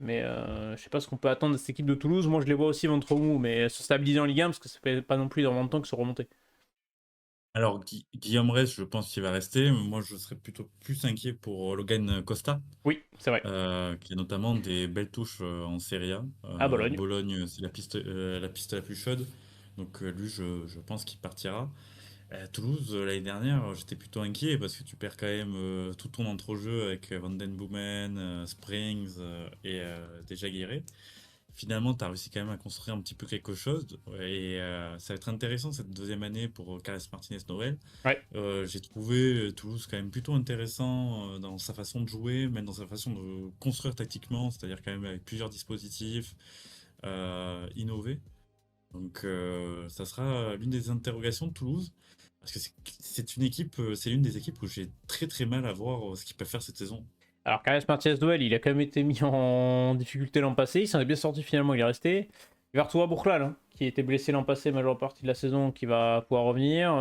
Mais je sais pas ce qu'on peut attendre de cette équipe de Toulouse. Moi, je les vois aussi ventre mou, mais se stabiliser en Ligue 1 parce que ça fait pas non plus énormément de temps que se remonter. Alors, Guillaume Rest, je pense qu'il va rester. Moi, je serais plutôt plus inquiet pour Logan Costa, Oui, c'est vrai. qui a notamment des belles touches en Serie A. À Bologne. Bologne, c'est la piste la plus chaude. Donc, lui, je pense qu'il partira. Toulouse, l'année dernière, j'étais plutôt inquiet parce que tu perds quand même tout ton entrejeu avec Van Den Boomen, Springs et déjà Guéret. Finalement, tu as réussi quand même à construire un petit peu quelque chose. Et ça va être intéressant cette deuxième année pour Carles Martinez-Noël. Ouais. J'ai trouvé Toulouse quand même plutôt intéressant dans sa façon de jouer, même dans sa façon de construire tactiquement, c'est-à-dire quand même avec plusieurs dispositifs innovés. Donc ça sera l'une des interrogations de Toulouse. Parce que c'est une équipe, c'est l'une des équipes où j'ai très très mal à voir ce qu'ils peuvent faire cette saison. Alors, Carles Martinez-Noël, il a quand même été mis en difficulté l'an passé. Il s'en est bien sorti finalement, il est resté. Il va retrouver Bourklal, hein, qui était blessé l'an passé, majeure partie de la saison, qui va pouvoir revenir.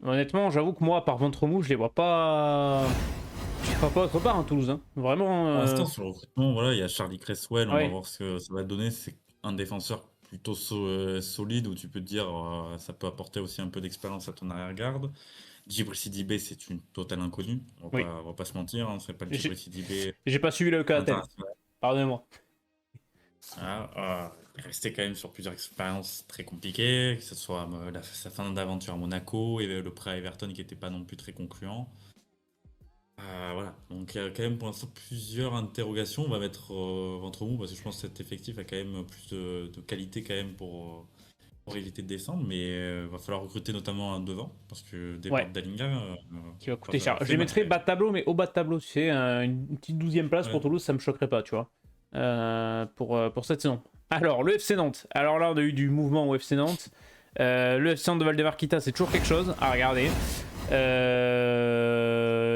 Honnêtement, j'avoue que moi, par ventre mou, je les vois pas. Je les vois pas autre part, hein, Toulouse. Hein. Vraiment. Pour l'instant, sur le recrutement, voilà, il y a Charlie Cresswell, on va Ouais. voir ce que ça va donner. C'est un défenseur plutôt solide où tu peux te dire ça peut apporter aussi un peu d'expérience à ton arrière-garde. Djibril Sidibé, c'est une totale inconnue. Oui. On va pas se mentir, hein, c'est pas le J'ai Djibril Sidibé j'ai pas suivi le EK Athènes. international. Pardonnez-moi. Voilà, il est resté quand même sur plusieurs expériences très compliquées, que ce soit sa fin d'aventure à Monaco et le prêt à Everton qui n'était pas non plus très concluant. Voilà, donc il y a quand même pour l'instant plusieurs interrogations. On va mettre ventre mou parce que je pense que cet effectif a quand même plus de qualité quand même pour éviter de descendre, mais va falloir recruter notamment un devant parce que départ Ouais. de Dalinga Qui va coûter cher. Je fait les mal mettrais quand bas même. de tableau, mais au bas de tableau, tu sais, une petite 12e place pour Ouais. Toulouse, ça me choquerait pas, tu vois. Pour cette saison. Alors, le FC Nantes. Alors là, on a eu du mouvement au FC Nantes. Le FC Nantes de Valdemarquita, c'est toujours quelque chose à regarder.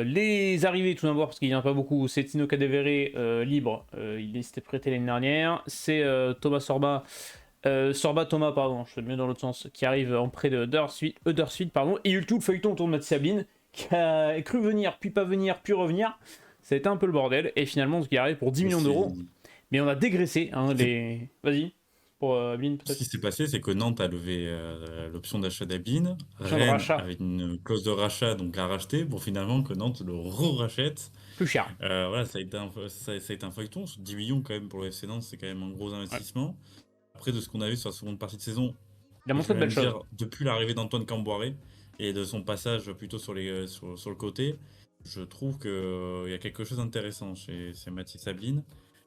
Les arrivées, tout d'abord, parce qu'il n'y en a pas beaucoup, c'est Tino Cadevere libre. Il s'était prêté l'année dernière. C'est Thomas Sorba. Sorba Thomas, pardon, je suis mieux dans l'autre sens, qui arrive en prêt de Huddersfield, pardon. Et il y a eu tout le feuilleton autour de Mathis Sabine, qui a cru venir, puis pas venir, puis revenir. Ça a été un peu le bordel. Et finalement, il arrive pour 10 Et millions d'euros. Mais on a dégraissé hein, ce qui les. Vas-y, pour Ablin ce peut-être. qui s'est passé, c'est que Nantes a levé l'option d'achat d'Abin. Option de Rennes rachat, avait une clause de rachat, donc l'a racheté, pour finalement que Nantes le re-rachète. plus cher. Voilà, ça a été un feuilleton. 10 millions quand même pour le FC Nantes, c'est quand même un gros Ouais. investissement. Après, de ce qu'on a vu sur la seconde partie de saison, Il a je montré vais de belles même choses. dire, depuis l'arrivée d'Antoine Camboiré et de son passage plutôt sur le côté, je trouve qu'il y a quelque chose d'intéressant chez Mathis Sabine.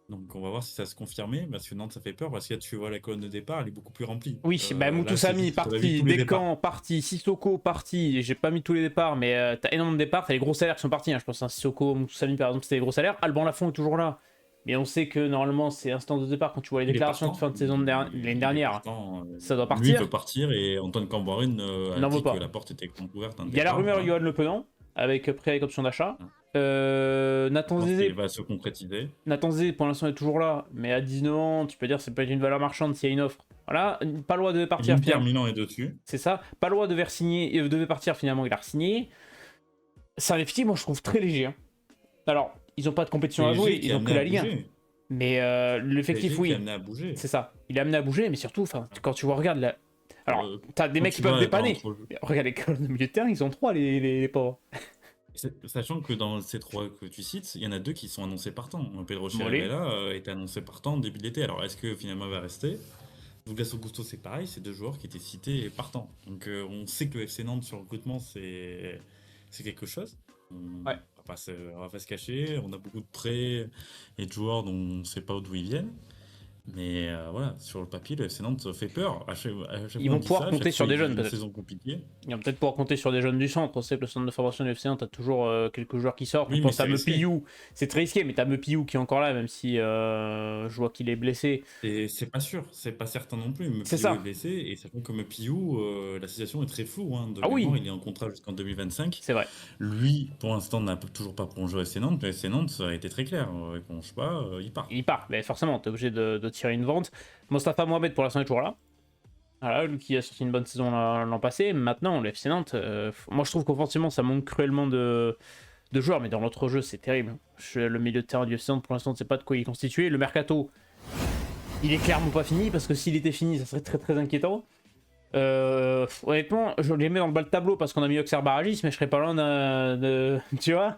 Donc on va voir si ça se confirmer, parce que Nantes ça fait peur, parce que là tu vois la colonne de départ, elle est beaucoup plus remplie. Oui, bah, Là c'est Moutoussamy vite, on a vu parti, tous les départs. Descamps parti, Sissoko parti. J'ai pas mis tous les départs, mais t'as énormément de départs. T'as les gros salaires qui sont partis. Hein. Je pense à Sissoko, Moutoussamy par exemple, c'était les gros salaires. Alban Lafont est toujours là. Mais on sait que normalement c'est instant de départ quand tu vois les Il est déclarations de partant, fin de saison de l'année il est dernière. partant. Ça doit Lui veut partir. partir et Antoine Camboiré a N'en veut dit que pas. la porte était ouverte à un Il y a la départ. rumeur Voilà. Johan Le Penant avec prêt avec option d'achat. Je Nathan pense qu'il Zézé, va se concrétiser. Nathan Zézé pour l'instant est toujours là, mais à 19 ans, tu peux dire que c'est peut-être une valeur marchande s'il y a une offre. Voilà, Palois devait partir L'Inter finalement. Milan est dessus. C'est ça. Palois devait partir finalement, il a re-signé. C'est un effectif, moi je trouve très léger. Hein. Alors, ils n'ont pas de compétition à jouer, PSG qui ils est ont que amené à la Ligue 1. bouger. Mais l'effectif, PSG qui est oui, amené à bouger. c'est ça. Il est amené à bouger, mais surtout, quand tu vois, regarde là. Alors, t'as des Quand mecs tu qui peuvent vois dans dépanner. Mais regarde les colonnes de milieu de terrain, ils sont trois, les pauvres. Sachant que dans ces trois que tu cites, il y en a deux qui sont annoncés partants. Pedro Mollet. Chirivella était annoncé partant au début de l'été. Alors est-ce que finalement il va rester? Douglas Augusto c'est pareil, c'est deux joueurs qui étaient cités et partants. Donc on sait que le FC Nantes sur le recrutement c'est quelque chose. Ouais. On va pas se cacher, on a beaucoup de prêts et de joueurs dont on ne sait pas d'où ils viennent. Mais voilà, sur le papier, le FC Nantes fait peur. À chaque Ils fois, on vont dit pouvoir ça. À compter chaque fois, sur des ils vivent jeunes une peut-être. saison compliquée. Ils vont peut-être pouvoir compter sur des jeunes du centre. On sait que le centre de formation du FC Nantes, t'as toujours quelques joueurs qui sortent. On Oui, mais pense à c'est risqué. Mepillou. C'est très risqué, mais t'as Mepillou qui est encore là, même si je vois qu'il est blessé. Et c'est pas sûr, c'est pas certain non plus. C'est Mepillou est ça. blessé et sachant que Mepillou, la situation est très floue. Hein. De Ah mémoire, oui, il est en contrat jusqu'en 2025. c'est vrai. Lui, pour l'instant, n'a toujours pas prolongé au FC Nantes. Le FC Nantes, ça a été très clair. Il prolonge pas, il part. Il part, mais forcément, t'es obligé de tirer une vente. Mostafa Mohamed, pour l'instant, est toujours là. Voilà, lui qui a sorti une bonne saison l'an passé. Maintenant, le FC Nantes, moi je trouve qu'offensivement, ça manque cruellement de joueurs, mais dans l'autre jeu, c'est terrible. Le milieu de terrain du FC Nantes, pour l'instant, on ne sait pas de quoi il est constitué. Le mercato, il est clairement pas fini, parce que s'il était fini, ça serait très très inquiétant. Honnêtement, je les mets dans le bas de tableau parce qu'on a mis Auxerre Barragis, mais je serais pas loin tu vois,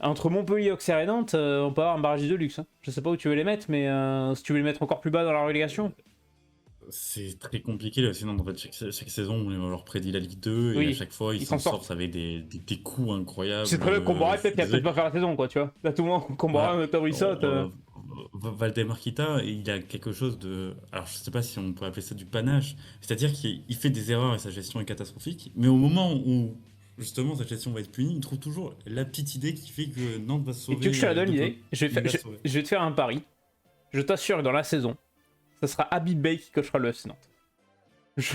entre Montpellier, Auxerre et Nantes, on peut avoir un Barragis de luxe. Hein. Je sais pas où tu veux les mettre, mais si tu veux les mettre encore plus bas dans la relégation. C'est très compliqué le FC Nantes. En fait, chaque saison, on leur prédit la Ligue 2 et à Oui, chaque fois, ils ils s'en s'en sortent. sortent avec des coups C'est incroyables. très bien que Comboiré, Je peut-être suis qu'il va peut-être désolé. pas faire la saison, quoi, tu vois. Là, tout le monde, Comboiré, Voilà. Octobre, il saute. Valdemar Kita, il a quelque chose de. Alors, je sais pas si on peut appeler ça du panache. C'est-à-dire qu'il fait des erreurs et sa gestion est catastrophique. Mais au moment où, justement, sa gestion va être punie, il trouve toujours la petite idée qui fait que Nantes va se Et tu veux que sauver je te la donne de peu. l'idée Il va se sauver. je vais te faire un pari. Je t'assure que dans la saison, ce sera Habib Bey qui coachera le FC Nantes. Je,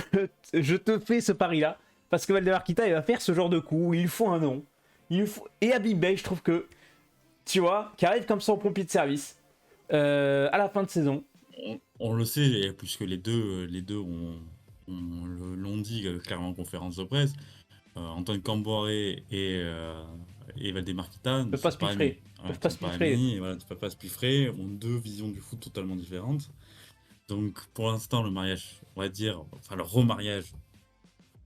je te fais ce pari-là, parce que Valdemar Kita, il va faire ce genre de coup, il lui faut un nom. Et Habib Bey, je trouve que, tu vois, qui arrive comme ça au pompier de service, à la fin de saison. On le sait, et puisque les deux l'ont dit clairement en conférence de presse. Antoine Camboré et Valdemar Kita Ils ne peuvent pas sont se pas amis. piffrer. Ils Voilà, peuvent ils pas sont se pas piffrer. amis, et voilà, ne peuvent pas se piffrer, ont deux visions du foot totalement différentes. Donc pour l'instant, le mariage, on va dire, enfin le remariage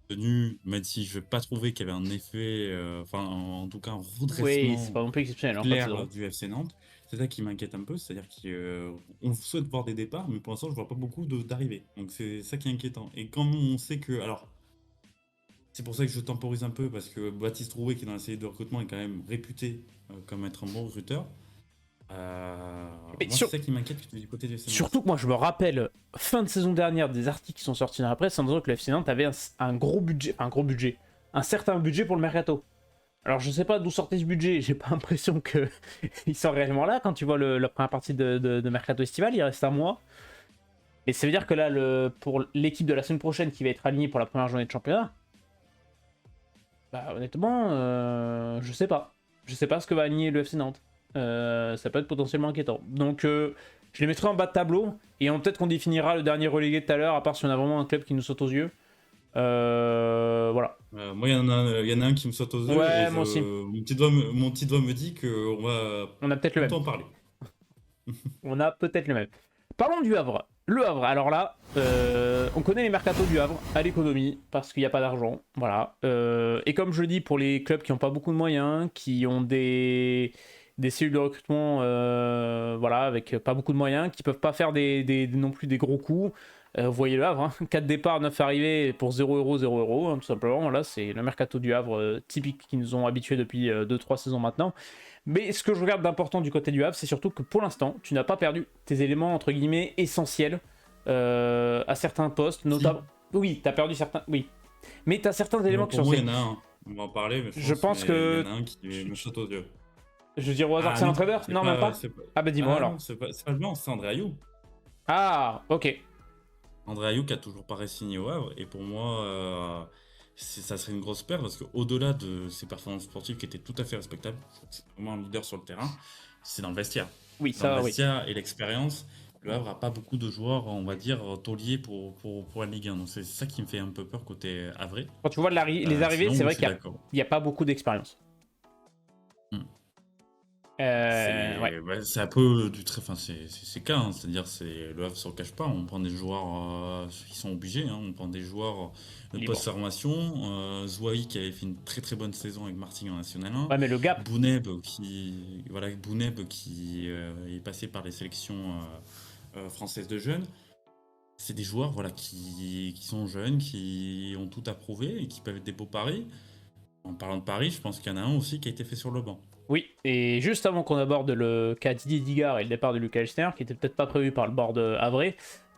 tenu, même si je n'ai pas trouvé qu'il y avait un effet, enfin en tout cas un Oui, c'est redressement pas non plus exceptionnel en fin de clair saison. du FC Nantes. C'est ça qui m'inquiète un peu, c'est-à-dire qu'on souhaite voir des départs, mais pour l'instant, je vois pas beaucoup d'arrivées. Donc c'est ça qui est inquiétant. Et comme on sait que, alors, c'est pour ça que je temporise un peu, parce que Baptiste Rouet, qui est dans la série de recrutement, est quand même réputé comme être un bon recruteur. Mais Moi, c'est ça qui m'inquiète du côté du FC Nantes. surtout que moi, je me rappelle, fin de saison dernière, des articles qui sont sortis dans la presse en disant que le FC Nantes avait un gros budget, enfin un gros budget, un certain budget pour le mercato. Alors je sais pas d'où sortait ce budget, j'ai pas l'impression que il sort réellement là quand tu vois la première partie de mercato estival, il reste un mois. Et ça veut dire que là, pour l'équipe de la semaine prochaine qui va être alignée pour la première journée de championnat, bah honnêtement, je sais pas. Je sais pas ce que va aligner le FC Nantes. Ça peut être potentiellement inquiétant. Donc je les mettrai en bas de tableau et peut-être qu'on définira le dernier relégué tout à l'heure, à part si on a vraiment un club qui nous saute aux yeux. Voilà. Moi, il y en a un qui me saute aux yeux, et Ouais, moi aussi. mon petit doigt me dit qu'on va On a peut-être le même. longtemps en parler. On a peut-être le même. Parlons du Havre. Le Havre, alors là, on connaît les mercatos du Havre à l'économie parce qu'il n'y a pas d'argent. Voilà. Et comme je le dis, pour les clubs qui n'ont pas beaucoup de moyens, qui ont des cellules de recrutement voilà, avec pas beaucoup de moyens, qui peuvent pas faire non plus des gros coups. Vous voyez le Havre, hein, 4 départs, 9 arrivées pour 0€, 0€, hein, tout simplement. Là, c'est le mercato du Havre typique qui nous ont habitués depuis 2-3 saisons maintenant. Mais ce que je regarde d'important du côté du Havre, c'est surtout que pour l'instant, tu n'as pas perdu tes éléments entre guillemets essentiels à certains postes, Si, notamment. Oui, tu as perdu certains. Oui. Mais tu as certains éléments qui pour sont. moi, il y en a un. On va en parler, mais Je pense mais il y que. en a un qui me saute aux yeux. Je veux dire au hasard que Ah c'est non, l'entraîneur. c'est Non, même pas, pas. c'est pas. Ah bah dis-moi Ah alors. non, c'est pas le blanc, c'est André Ayou. Ah, ok. André Ayou qui a toujours pas re-signé au Havre, et pour moi, ça serait une grosse perte parce qu'au-delà de ses performances sportives qui étaient tout à fait respectables, c'est vraiment un leader sur le terrain, c'est dans le vestiaire. Oui, Dans le ça, oui. vestiaire et l'expérience, le Havre n'a pas beaucoup de joueurs, on va dire, tauliers pour la Ligue 1. Donc c'est ça qui me fait un peu peur côté Havre. Quand tu vois les arrivées, Sinon, c'est je vrai suis qu'il d'accord. n'y a pas beaucoup d'expérience. Hmm. Ouais. C'est un peu du très. Enfin, c'est cas, hein. C'est-à-dire, le Havre ne s'en cache pas. On prend des joueurs qui sont obligés, hein. On prend des joueurs de Libre. post-formation. Zouaï qui avait fait une très très bonne saison avec Martigues en National 1. Ouais, mais le gap. Bouneb qui est passé par les sélections françaises de jeunes. C'est des joueurs voilà, qui sont jeunes, qui ont tout à prouver et qui peuvent être des beaux paris. En parlant de paris, je pense qu'il y en a un aussi qui a été fait sur le banc. Oui, et juste avant qu'on aborde le cas Didier Digard et le départ de Lucas Elstner, qui était peut-être pas prévu par le board Havre,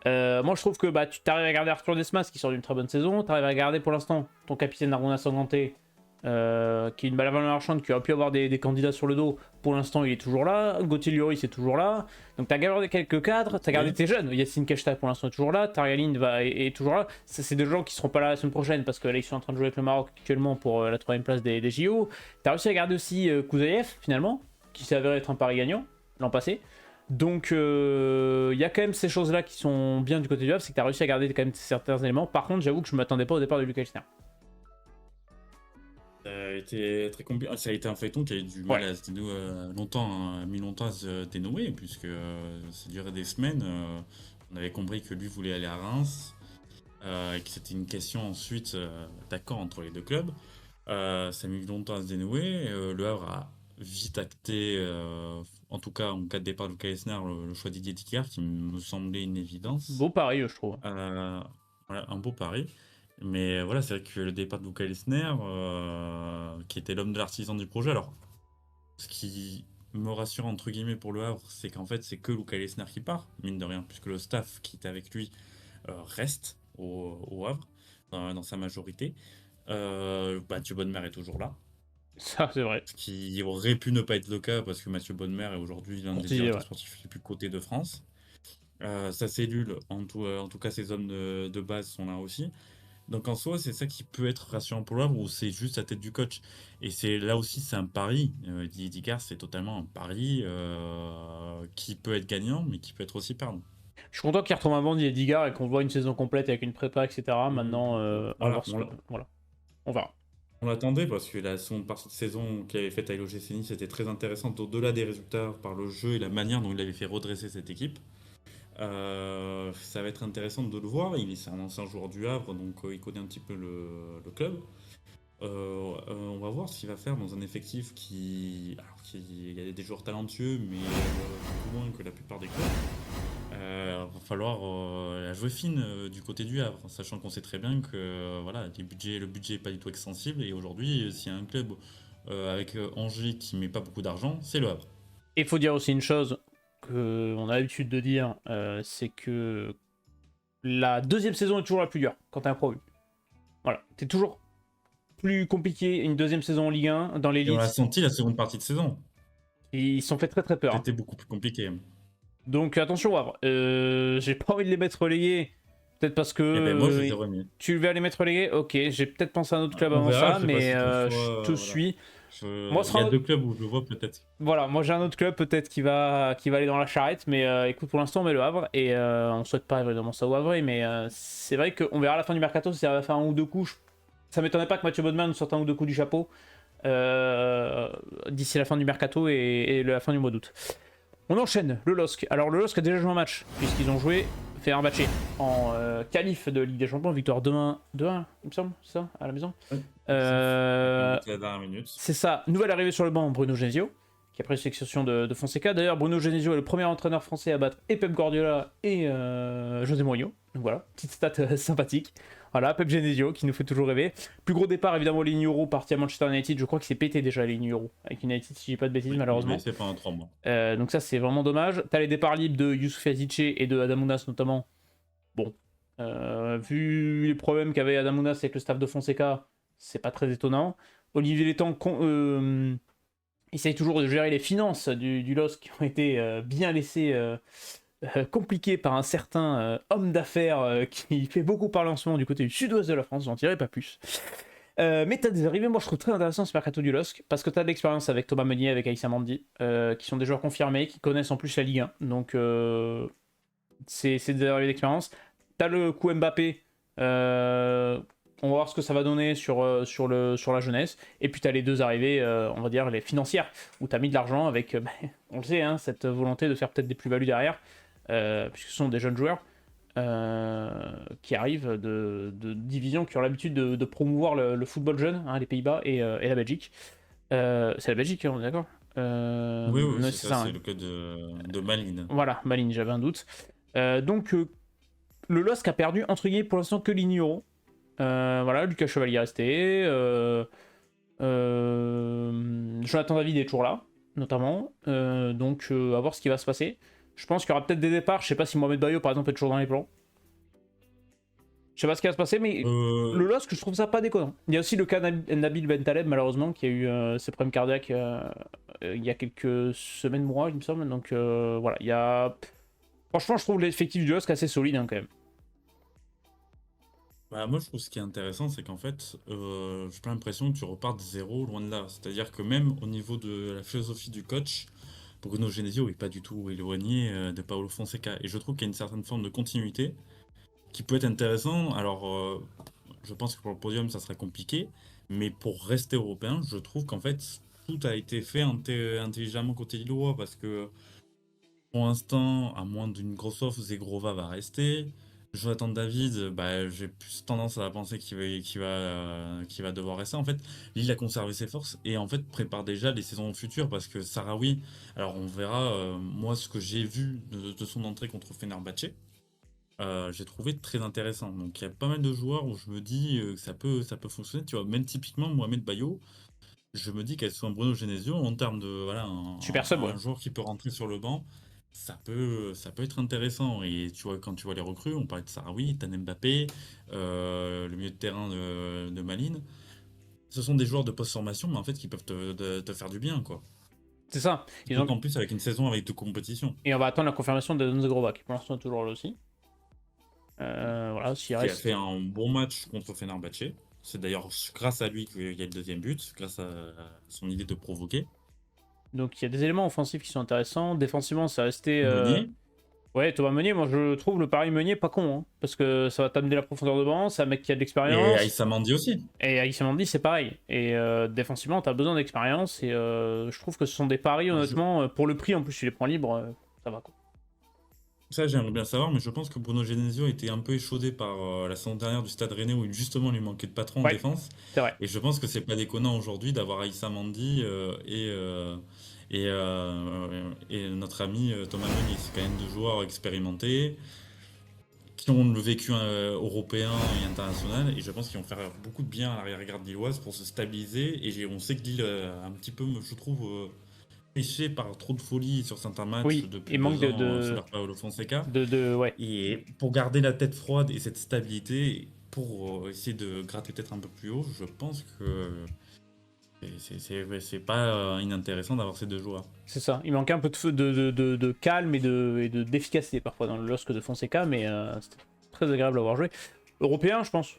moi je trouve que tu t'arrives à garder Arthur Desmas qui sort d'une très bonne saison, t'arrives à garder pour l'instant ton capitaine Aruna Sanganté, qui est une balle marchande, qui aurait pu avoir des candidats sur le dos. Pour l'instant, il est toujours là. Gauthier Lloris est toujours là. Donc, tu as gardé quelques cadres. Tu as gardé tes jeunes. Yacine Keshta, pour l'instant, est toujours là. Tarialine est toujours là. C'est des gens qui seront pas là la semaine prochaine parce que là, ils sont en train de jouer avec le Maroc actuellement pour la 3ème place des JO. Tu as réussi à garder aussi Kouzaïev, finalement, qui s'est avéré être un pari gagnant l'an passé. Donc, il y a quand même ces choses-là qui sont bien du côté du Havre, c'est que tu as réussi à garder quand même certains éléments. Par contre, j'avoue que je ne m'attendais pas au départ de Lucas Elstner. Ça a été très compliqué. Ça a été un feuilleton qui a eu du mal à se dénouer longtemps, hein, a mis longtemps à se dénouer, puisque ça durait des semaines. On avait compris que lui voulait aller à Reims, et que c'était une question ensuite d'accord entre les deux clubs. Ça a mis longtemps à se dénouer. Le Havre a vite acté, en tout cas en cas de départ de Lucas Elstner, le choix de Didier Ticard, qui me semblait une évidence. Beau pari, je trouve. Voilà, un beau pari. Mais voilà, c'est vrai que le départ de Luca Elsner, qui était l'homme de l'artisan du projet, alors ce qui me rassure entre guillemets pour le Havre, c'est qu'en fait c'est que Luca Elsner qui part, mine de rien, puisque le staff qui était avec lui reste au Havre, dans sa majorité. Mathieu Bonnemer est toujours là, Ça, c'est vrai. ce qui aurait pu ne pas être le cas parce que Mathieu Bonnemer est aujourd'hui l'un des directeurs sportifs les plus cotés de France. Sa cellule, en tout cas ses hommes de base sont là aussi. Donc en soi, c'est ça qui peut être rassurant pour l'Havre, ou c'est juste la tête du coach. Et c'est là aussi, c'est un pari. Didier Digard, c'est totalement un pari qui peut être gagnant, mais qui peut être aussi perdant. Je suis content qu'il retrouve un bon Didier Digard et qu'on voit une saison complète avec une prépa, etc. Maintenant, Voilà, voilà, on verra. on l'attendait parce que la seconde partie de saison qu'il avait faite avec l'OGC Nice était très intéressante au-delà des résultats par le jeu et la manière dont il avait fait redresser cette équipe. Ça va être intéressant de le voir. C'est un ancien joueur du Havre, donc il connaît un petit peu le club. On va voir ce qu'il va faire dans un effectif il y a des joueurs talentueux, mais beaucoup moins que la plupart des clubs. Va falloir la jouer fine du côté du Havre, sachant qu'on sait très bien que voilà, le budget n'est pas du tout extensible. Et aujourd'hui, s'il y a un club avec Angers qui met pas beaucoup d'argent, c'est le Havre. Et il faut dire aussi une chose qu'on a l'habitude de dire, c'est que la deuxième saison est toujours la plus dure quand t'es un pro. Voilà, c'est toujours plus compliqué une deuxième saison en Ligue 1 dans l'élite. Et on l'a senti la seconde partie de saison. Ils se sont fait très très peur. C'était beaucoup plus compliqué. Donc attention Havre, j'ai pas envie de les mettre relégués. Peut-être parce que moi, je les ai remis. Tu vas les mettre relégués. Ok, j'ai peut-être pensé à un autre club On avant verra, ça, je sais pas mais si toutefois, je te voilà. suis. Il y a deux clubs où je le vois peut-être. Voilà, moi j'ai un autre club peut-être qui va aller dans la charrette, mais écoute, pour l'instant on met le Havre et on souhaite pas évidemment ça au Havre, mais c'est vrai qu'on verra à la fin du mercato si ça va faire un ou deux coups. Ça m'étonnerait pas que Mathieu Bodman nous sorte un ou deux coups du chapeau d'ici la fin du mercato et la fin du mois d'août. On enchaîne le LOSC. Alors le LOSC a déjà joué un match, puisqu'ils ont fait un match en qualif de Ligue des Champions, victoire 2-1, il me semble, c'est ça, à la maison. La dernière minute. C'est ça, nouvelle arrivée sur le banc, Bruno Genesio, qui a pris succession de Fonseca. D'ailleurs, Bruno Genesio est le premier entraîneur français à battre et Pep Guardiola et José Mourinho. Donc voilà, petite stat sympathique. Voilà, Pep Genesio qui nous fait toujours rêver. Plus gros départ, évidemment, Ligny Euro parti à Manchester United. Je crois qu'il s'est pété déjà Ligny Euro avec United, si je dis pas de bêtises, malheureusement. C'est pendant 3 mois. Donc ça, c'est vraiment dommage. T'as les départs libres de Youssouf Yazice et de Adamounas notamment. Bon, vu les problèmes qu'avait Adamounas avec le staff de Fonseca, c'est pas très étonnant. Olivier Létang essaye toujours de gérer les finances du LOSC qui ont été bien laissées compliquées par un certain homme d'affaires qui fait beaucoup parler en ce moment du côté du sud-ouest de la France, j'en dirai pas plus. Mais t'as des arrivées, moi je trouve très intéressant ce mercato du LOSC, parce que t'as de l'expérience avec Thomas Meunier, avec Aïssa Mandi, qui sont des joueurs confirmés, qui connaissent en plus la Ligue 1, donc c'est des arrivées d'expérience. T'as le coup Mbappé, on va voir ce que ça va donner sur la jeunesse, et puis t'as les deux arrivées, on va dire les financières, où t'as mis de l'argent avec, on le sait, hein, cette volonté de faire peut-être des plus-values derrière, puisque ce sont des jeunes joueurs. Qui arrivent de divisions qui ont l'habitude de promouvoir le football jeune, hein, les Pays-Bas et la Belgique. C'est la Belgique, on est d'accord. Oui, non, c'est ça, hein. c'est le cas de Malines. Voilà, Malines, j'avais un doute. Donc, le LOSC a perdu, entre guillemets, pour l'instant, que Ligny Euro. Voilà, Lucas Chevalier est resté. Jonathan David est toujours là, notamment. Donc, à voir ce qui va se passer. Je pense qu'il y aura peut-être des départs. Je sais pas si Mohamed Bayo, par exemple, est toujours dans les plans. Je sais pas ce qui va se passer, mais le LOSC, je trouve ça pas déconnant. Il y a aussi le cas Nabil Bentaleb, malheureusement, qui a eu ses problèmes cardiaques il y a quelques semaines, mois, il me semble. Donc voilà, il y a... Franchement, je trouve l'effectif du LOSC assez solide, hein, quand même. Bah, moi, je trouve ce qui est intéressant, c'est qu'en fait, j'ai pas l'impression que tu repars de zéro, loin de là. C'est-à-dire que même au niveau de la philosophie du coach, Bruno Genesio est pas du tout éloigné de Paulo Fonseca. Et je trouve qu'il y a une certaine forme de continuité qui peut être intéressant. Alors, je pense que pour le podium, ça sera compliqué. Mais pour rester européen, je trouve qu'en fait, tout a été fait intelligemment côté Lillois parce que pour l'instant, à moins d'une grosse offre, Zegrova va rester. Jonathan David, bah, j'ai plus tendance à penser qu'il va devoir rester. En fait, Lille a conservé ses forces et en fait prépare déjà les saisons futures parce que Sahraoui, alors on verra, moi ce que j'ai vu de son entrée contre Fenerbahçe, j'ai trouvé très intéressant. Donc il y a pas mal de joueurs où je me dis que ça peut fonctionner. Tu vois, même typiquement Mohamed Bayo, je me dis qu'elle soit un Bruno Genesio en termes de voilà Super sub, ouais. un joueur qui peut rentrer sur le banc, ça peut être intéressant. Et tu vois, quand tu vois les recrues, on parlait de Sarawi, Tan Mbappé, le milieu de terrain de Malines. Ce sont des joueurs de post-formation, mais en fait qui peuvent te faire du bien, quoi. C'est ça. D'autant plus avec une saison avec de compétition. Et on va attendre la confirmation de Zegrova, qui pour l'instant est toujours là aussi. Voilà, s'il Qui a reste... fait un bon match contre Fenerbahçe. C'est d'ailleurs grâce à lui qu'il y a le deuxième but, grâce à son idée de provoquer. Donc il y a des éléments offensifs qui sont intéressants. Défensivement, ça restait... Meunier. Ouais, Thomas Meunier, moi je trouve le pari Meunier pas con, hein, parce que ça va t'amener la profondeur de banc, c'est un mec qui a de Et l'expérience. Aïssa Mandi aussi. Et Aïssa Mandi, c'est pareil. Et défensivement, t'as besoin d'expérience, et je trouve que ce sont des paris, honnêtement, pour le prix, en plus tu les prends libres, ça va quoi. Ça, j'aimerais bien savoir, mais je pense que Bruno Genesio était un peu échaudé par la saison dernière du Stade Rennais où justement il lui manquait de patron en Ouais, défense. c'est vrai. Et je pense que c'est pas déconnant aujourd'hui d'avoir Aïssa Mandi et notre ami Thomas Meunier. C'est quand même deux joueurs expérimentés qui ont le vécu européen et international. Et je pense qu'ils vont faire beaucoup de bien à l'arrière-garde lilloise pour se stabiliser. Et on sait que Lille a un petit peu, je trouve, péché par trop de folie sur certains matchs Oui, depuis il manque 2 ans sous leur Paulo Fonseca. ouais. Et pour garder la tête froide et cette stabilité, pour essayer de gratter peut-être un peu plus haut, je pense que c'est pas inintéressant d'avoir ces deux joueurs. C'est ça. Il manquait un peu de calme et d'efficacité parfois dans le LOSC de Fonseca, mais c'était très agréable à avoir joué. Européen, je pense.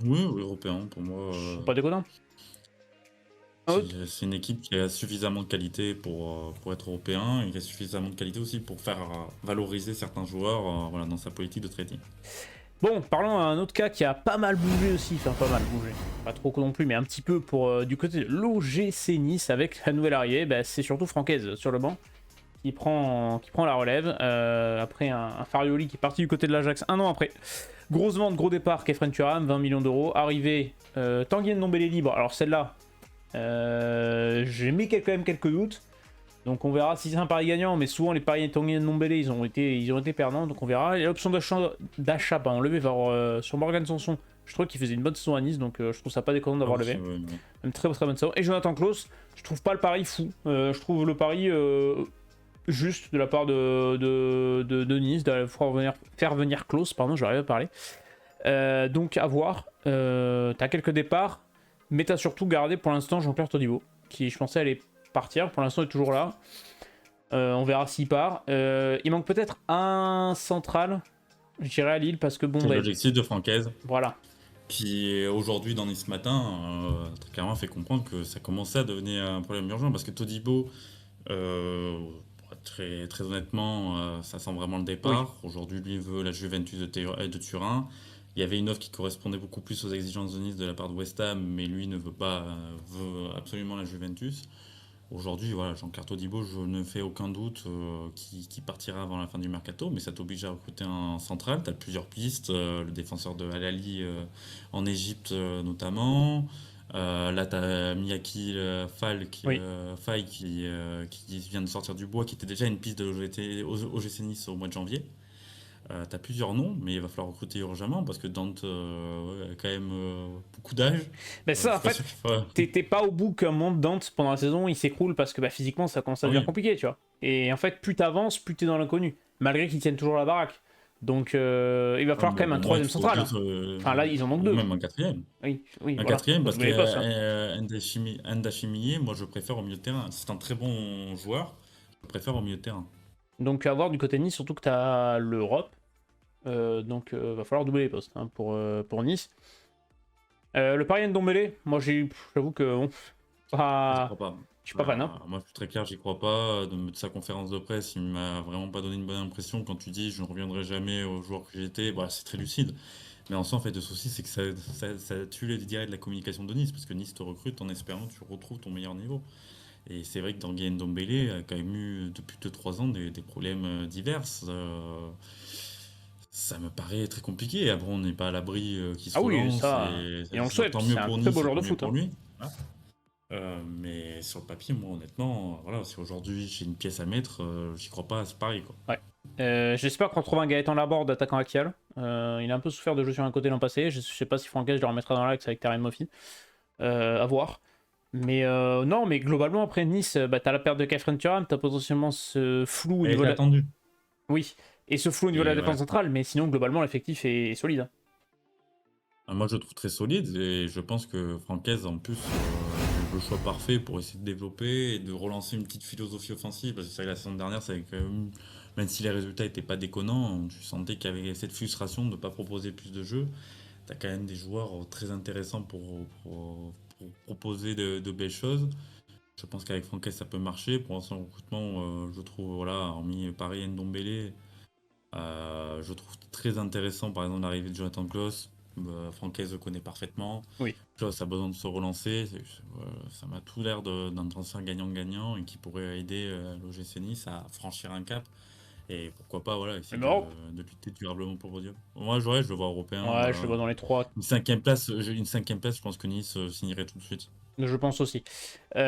Oui, européen, pour moi, C'est pas déconnant. Un autre c'est une équipe qui a suffisamment de qualité pour être européen et qui a suffisamment de qualité aussi pour faire valoriser certains joueurs voilà, dans sa politique de trading. Bon, parlons d'un autre cas qui a pas mal bougé aussi, enfin pas mal bougé, pas trop non plus, mais un petit peu pour du côté de l'OGC Nice avec la nouvelle arrivée, bah, c'est surtout Francaise sur le banc qui prend la relève après un Farioli qui est parti du côté de l'Ajax un an après. Grosse vente, gros départ, Kefren Turam, 20 millions d'euros, arrivée Tanguy Ndombele libre, alors celle-là, j'ai mis quand même quelques doutes. Donc on verra si c'est un pari gagnant, mais souvent les paris Tanguy Ndombele ils ont été perdants, donc on verra. Et l'option d'achat enlevé sur Morgan Sanson, je trouve qu'il faisait une bonne saison à Nice, donc je trouve ça pas déconnant d'avoir levé. Une très très bonne saison. Et Jonathan Klaus, je trouve pas le pari fou, je trouve le pari juste de la part de Nice, de faire venir Klaus, pardon, j'arrive à parler. Donc à voir, t'as quelques départs, mais t'as surtout gardé pour l'instant Jean-Pierre Todibo, qui je pensais allait partir, pour l'instant il est toujours là. On verra s'il part. Il manque peut-être un central, je dirais à Lille, parce que bon... C'est l'objectif de Francaise. Voilà. Qui aujourd'hui dans Nice Matin, très clairement fait comprendre que ça commençait à devenir un problème urgent parce que Todibo, très, très honnêtement, ça sent vraiment le départ. Oui. Aujourd'hui, lui veut la Juventus de Turin. Il y avait une offre qui correspondait beaucoup plus aux exigences de Nice de la part de West Ham, mais lui ne veut pas, veut absolument la Juventus. Aujourd'hui, voilà, Jean-Claire Todibo, je ne fais aucun doute qui partira avant la fin du mercato, mais ça t'oblige à recruter un central. Tu as plusieurs pistes, le défenseur de Al-Ahly en Égypte notamment. Là, tu as Miyaki Faye qui vient de sortir du bois, qui était déjà une piste de OGC Nice au mois de janvier. T'as plusieurs noms, mais il va falloir recruter urgemment parce que Dante a quand même beaucoup d'âge. Mais Je ça, en suis pas fait, sûr qu'il fasse. t'es pas au bout qu'un monde Dante pendant la saison, il s'écroule parce que physiquement, ça commence à Ah devenir oui. compliqué, tu vois. Et en fait, plus t'avances, plus t'es dans l'inconnu. Malgré qu'ils tiennent toujours la baraque. Donc, il va Ah, falloir quand bon, même un au moins, il troisième te faut central, deux, hein. Enfin, là, ils en manquent ou deux. même un quatrième. Oui, oui, Un voilà. quatrième Faut parce doubler que les postes, hein. Ndachimie, moi je préfère au milieu de terrain. C'est un très bon joueur, je préfère au milieu de terrain. Donc, à voir du côté de Nice, surtout que t'as l'Europe. Donc, va falloir doubler les postes hein, pour Nice. Le Paris Ndombele, moi, j'avoue que bon, J'y crois pas. je suis pas fan, hein. Moi je suis très clair, j'y crois pas. De sa conférence de presse, il m'a vraiment pas donné une bonne impression. Quand tu dis je ne reviendrai jamais au joueur que j'étais, bah, c'est très lucide. Mais en soi, en fait, le souci, c'est que ça tue les directs de la communication de Nice, parce que Nice te recrute en espérant que tu retrouves ton meilleur niveau. Et c'est vrai que Tanguy Ndombele a quand même eu depuis 2 3 ans des problèmes divers. Ça me paraît très compliqué. Après, on n'est pas à l'abri qu'il se Ah oui, relance, ça, et et on le souhaite, tant c'est mieux un pour très Nice beau et joueur de tant mieux foot, pour hein. lui. Voilà. Mais sur le papier, moi, honnêtement, voilà, si aujourd'hui j'ai une pièce à mettre, j'y crois pas à ce pari, quoi. Ouais. J'espère qu'on retrouve un Gaëtan Laborde d'attaquant axial. Il a un peu souffert de jeu sur un côté l'an passé. Je sais pas si Francaise je le remettra dans l'axe avec Terem Moffi. À voir. Mais non, mais globalement, après Nice, bah, t'as la perte de Kefren Turam, t'as potentiellement ce flou au Elle niveau était de la... attendue. Oui, et ce flou au niveau de la Et défense voilà. centrale, mais sinon, globalement, l'effectif est solide, hein. Moi, je le trouve très solide et je pense que Francaise, en plus, est le choix parfait pour essayer de développer et de relancer une petite philosophie offensive. Parce que c'est vrai que la saison dernière, c'est quand même si les résultats n'étaient pas déconnants, tu sentais qu'il y avait cette frustration de ne pas proposer plus de jeux. Tu as quand même des joueurs très intéressants pour proposer de belles choses. Je pense qu'avec Francaise, ça peut marcher. Pour l'instant, le recrutement, je trouve, voilà, hormis Paris et Ndombele, je trouve très intéressant, par exemple, l'arrivée de Jonathan Klaus. Francaise le connaît parfaitement. Oui. Klaus a besoin de se relancer. Ça m'a tout l'air d'un transfert gagnant-gagnant et qui pourrait aider l'OGC Nice à franchir un cap. Et pourquoi pas, voilà, essayer Mais bon, de lutter durablement pour le podium. Moi, je le vois européen. ouais, je le vois dans les trois. Une cinquième place, je pense que Nice signerait tout de suite. Je pense aussi. Ben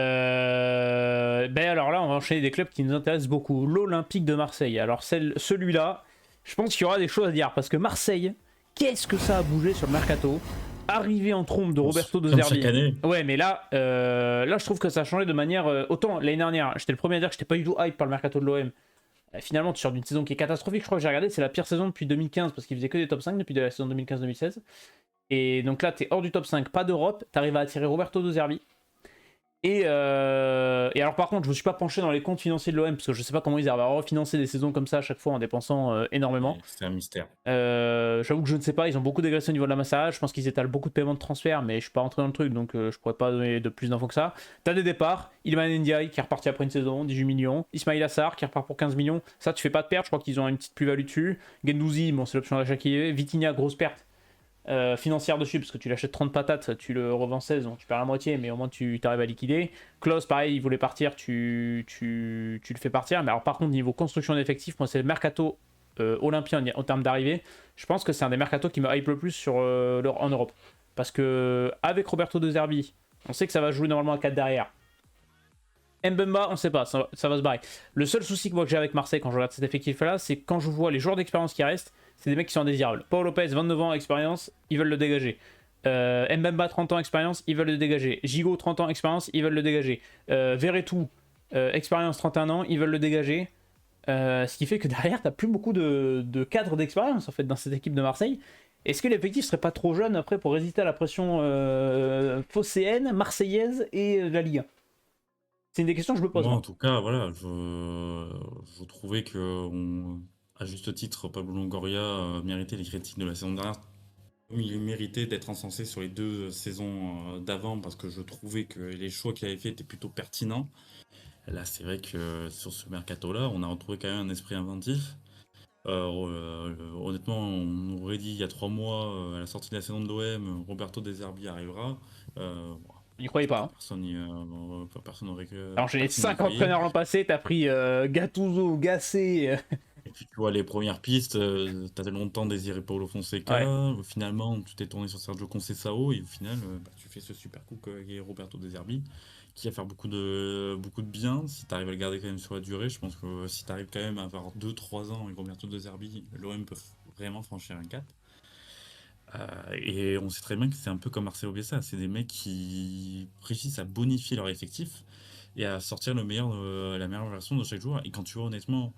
alors là, on va enchaîner des clubs qui nous intéressent beaucoup. L'Olympique de Marseille. Alors celui-là, je pense qu'il y aura des choses à dire parce que Marseille, qu'est-ce que ça a bougé sur le mercato? Arrivé en trompe de Roberto De Comme chaque Zerbi. année. Ouais, mais là, je trouve que ça a changé de manière. Autant l'année dernière, j'étais le premier à dire que j'étais pas du tout hype par le mercato de l'OM. Finalement, tu sors d'une saison qui est catastrophique. Je crois que j'ai regardé, c'est la pire saison depuis 2015 parce qu'il faisait que des top 5 depuis la saison 2015-2016. Et donc là, t'es hors du top 5, pas d'Europe. T'arrives à attirer Roberto De Zerbi. Et alors par contre, je me suis pas penché dans les comptes financiers de l'OM parce que je sais pas comment ils arrivent à refinancer des saisons comme ça à chaque fois en dépensant énormément. C'est un mystère. J'avoue que je ne sais pas, ils ont beaucoup dégraissé au niveau de la massage. Je pense qu'ils étalent beaucoup de paiements de transfert, mais je suis pas rentré dans le truc donc je pourrais pas donner de plus d'infos que ça. T'as des départs, Iliman Ndiaye qui est reparti après une saison, 18 millions. Ismail Assar qui repart pour 15 millions. Ça, tu fais pas de perte, je crois qu'ils ont une petite plus-value dessus. Gendouzi, bon, c'est l'option d'achat qui est. Vitinha, grosse perte. Financière dessus parce que tu l'achètes 30 patates, tu le revends 16 donc tu perds la moitié mais au moins tu arrives à liquider. Klaus pareil il voulait partir, tu le fais partir, mais alors par contre niveau construction d'effectifs, moi c'est le mercato olympien en termes d'arrivée. Je pense que c'est un des mercatos qui me hype le plus en Europe parce que avec Roberto De Zerbi on sait que ça va jouer normalement à 4 derrière. Mbemba, on sait pas, ça va se barrer. Le seul souci que moi que j'ai avec Marseille quand je regarde cet effectif là, c'est quand je vois les joueurs d'expérience qui restent, c'est des mecs qui sont indésirables. Paul Lopez, 29 ans, expérience, ils veulent le dégager. Mbemba, 30 ans, expérience, ils veulent le dégager. Gigot, 30 ans, expérience, ils veulent le dégager. Verretou, expérience, 31 ans, ils veulent le dégager. Ce qui fait que derrière, t'as plus beaucoup de cadres d'expérience en fait dans cette équipe de Marseille. Est-ce que l'effectif serait pas trop jeune après pour résister à la pression phocéenne, marseillaise et la Ligue 1? C'est une des questions que je me pose Moi, en moi. tout cas, voilà, je trouvais que, à juste titre, Pablo Longoria méritait les critiques de la saison dernière. Il méritait d'être encensé sur les 2 saisons d'avant parce que je trouvais que les choix qu'il avait fait étaient plutôt pertinents. Là, c'est vrai que sur ce mercato-là, on a retrouvé quand même un esprit inventif. Honnêtement, on aurait dit il y a 3 mois, à la sortie de la saison de l'OM, Roberto De Zerbi arrivera. Bon, N'y croyez pas, hein. personne Alors j'ai les personne n'y 5 croyait. entraîneurs l'an passé, t'as pris Gattuso, Gasset. Et puis tu vois les premières pistes, t'avais longtemps désiré Paulo Fonseca, Ouais. finalement tu t'es tourné sur Sergio Conceição et au final tu fais ce super coup avec Roberto De Zerbi qui va faire beaucoup de bien. Si tu arrives à le garder quand même sur la durée, je pense que si tu arrives quand même à avoir 2-3 ans avec Roberto De Zerbi, l'OM peut vraiment franchir un cap. Et on sait très bien que c'est un peu comme Marcelo Bielsa, c'est des mecs qui réussissent à bonifier leur effectif et à sortir la meilleure version de chaque joueur. Et quand tu vois honnêtement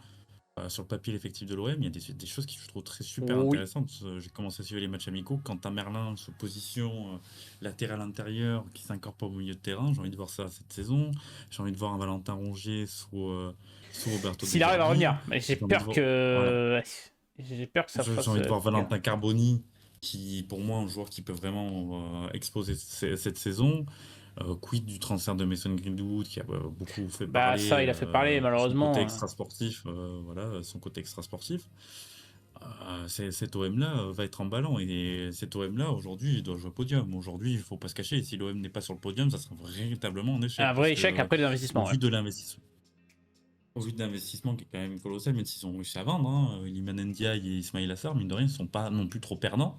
sur le papier l'effectif de l'OM, il y a des choses qui je trouve très super Oui. intéressantes. J'ai commencé à suivre les matchs amicaux. Quand t'as Merlin sous position latérale intérieure qui s'incorpore au milieu de terrain, j'ai envie de voir ça cette saison. J'ai envie de voir un Valentin Rongier sous Roberto De S'il arrive à Zerbi. revenir, mais j'ai J'ai envie de peur voir, voilà. que. J'ai peur que ça J'ai fasse envie de voir compliqué. Valentin Carboni, qui pour moi un joueur qui peut vraiment exploser cette saison. Quid du transfert de Mason Greenwood qui a beaucoup fait Bah, ça, parler il a fait parler, pour son côté malheureusement. extra-sportif, voilà, son côté extra-sportif. Cet OM-là va être emballant et cet OM-là aujourd'hui il doit jouer au podium. Aujourd'hui, il faut pas se cacher, si l'OM n'est pas sur le podium, ça sera véritablement un échec Un parce vrai que échec après les au investissements, ouais. vu de l'investissement, au vu de l'investissement qui est quand même colossal, même s'ils ont réussi à vendre, hein, Iliman Ndiaye et Ismail Assar, mine de rien, ils sont pas non plus trop perdants.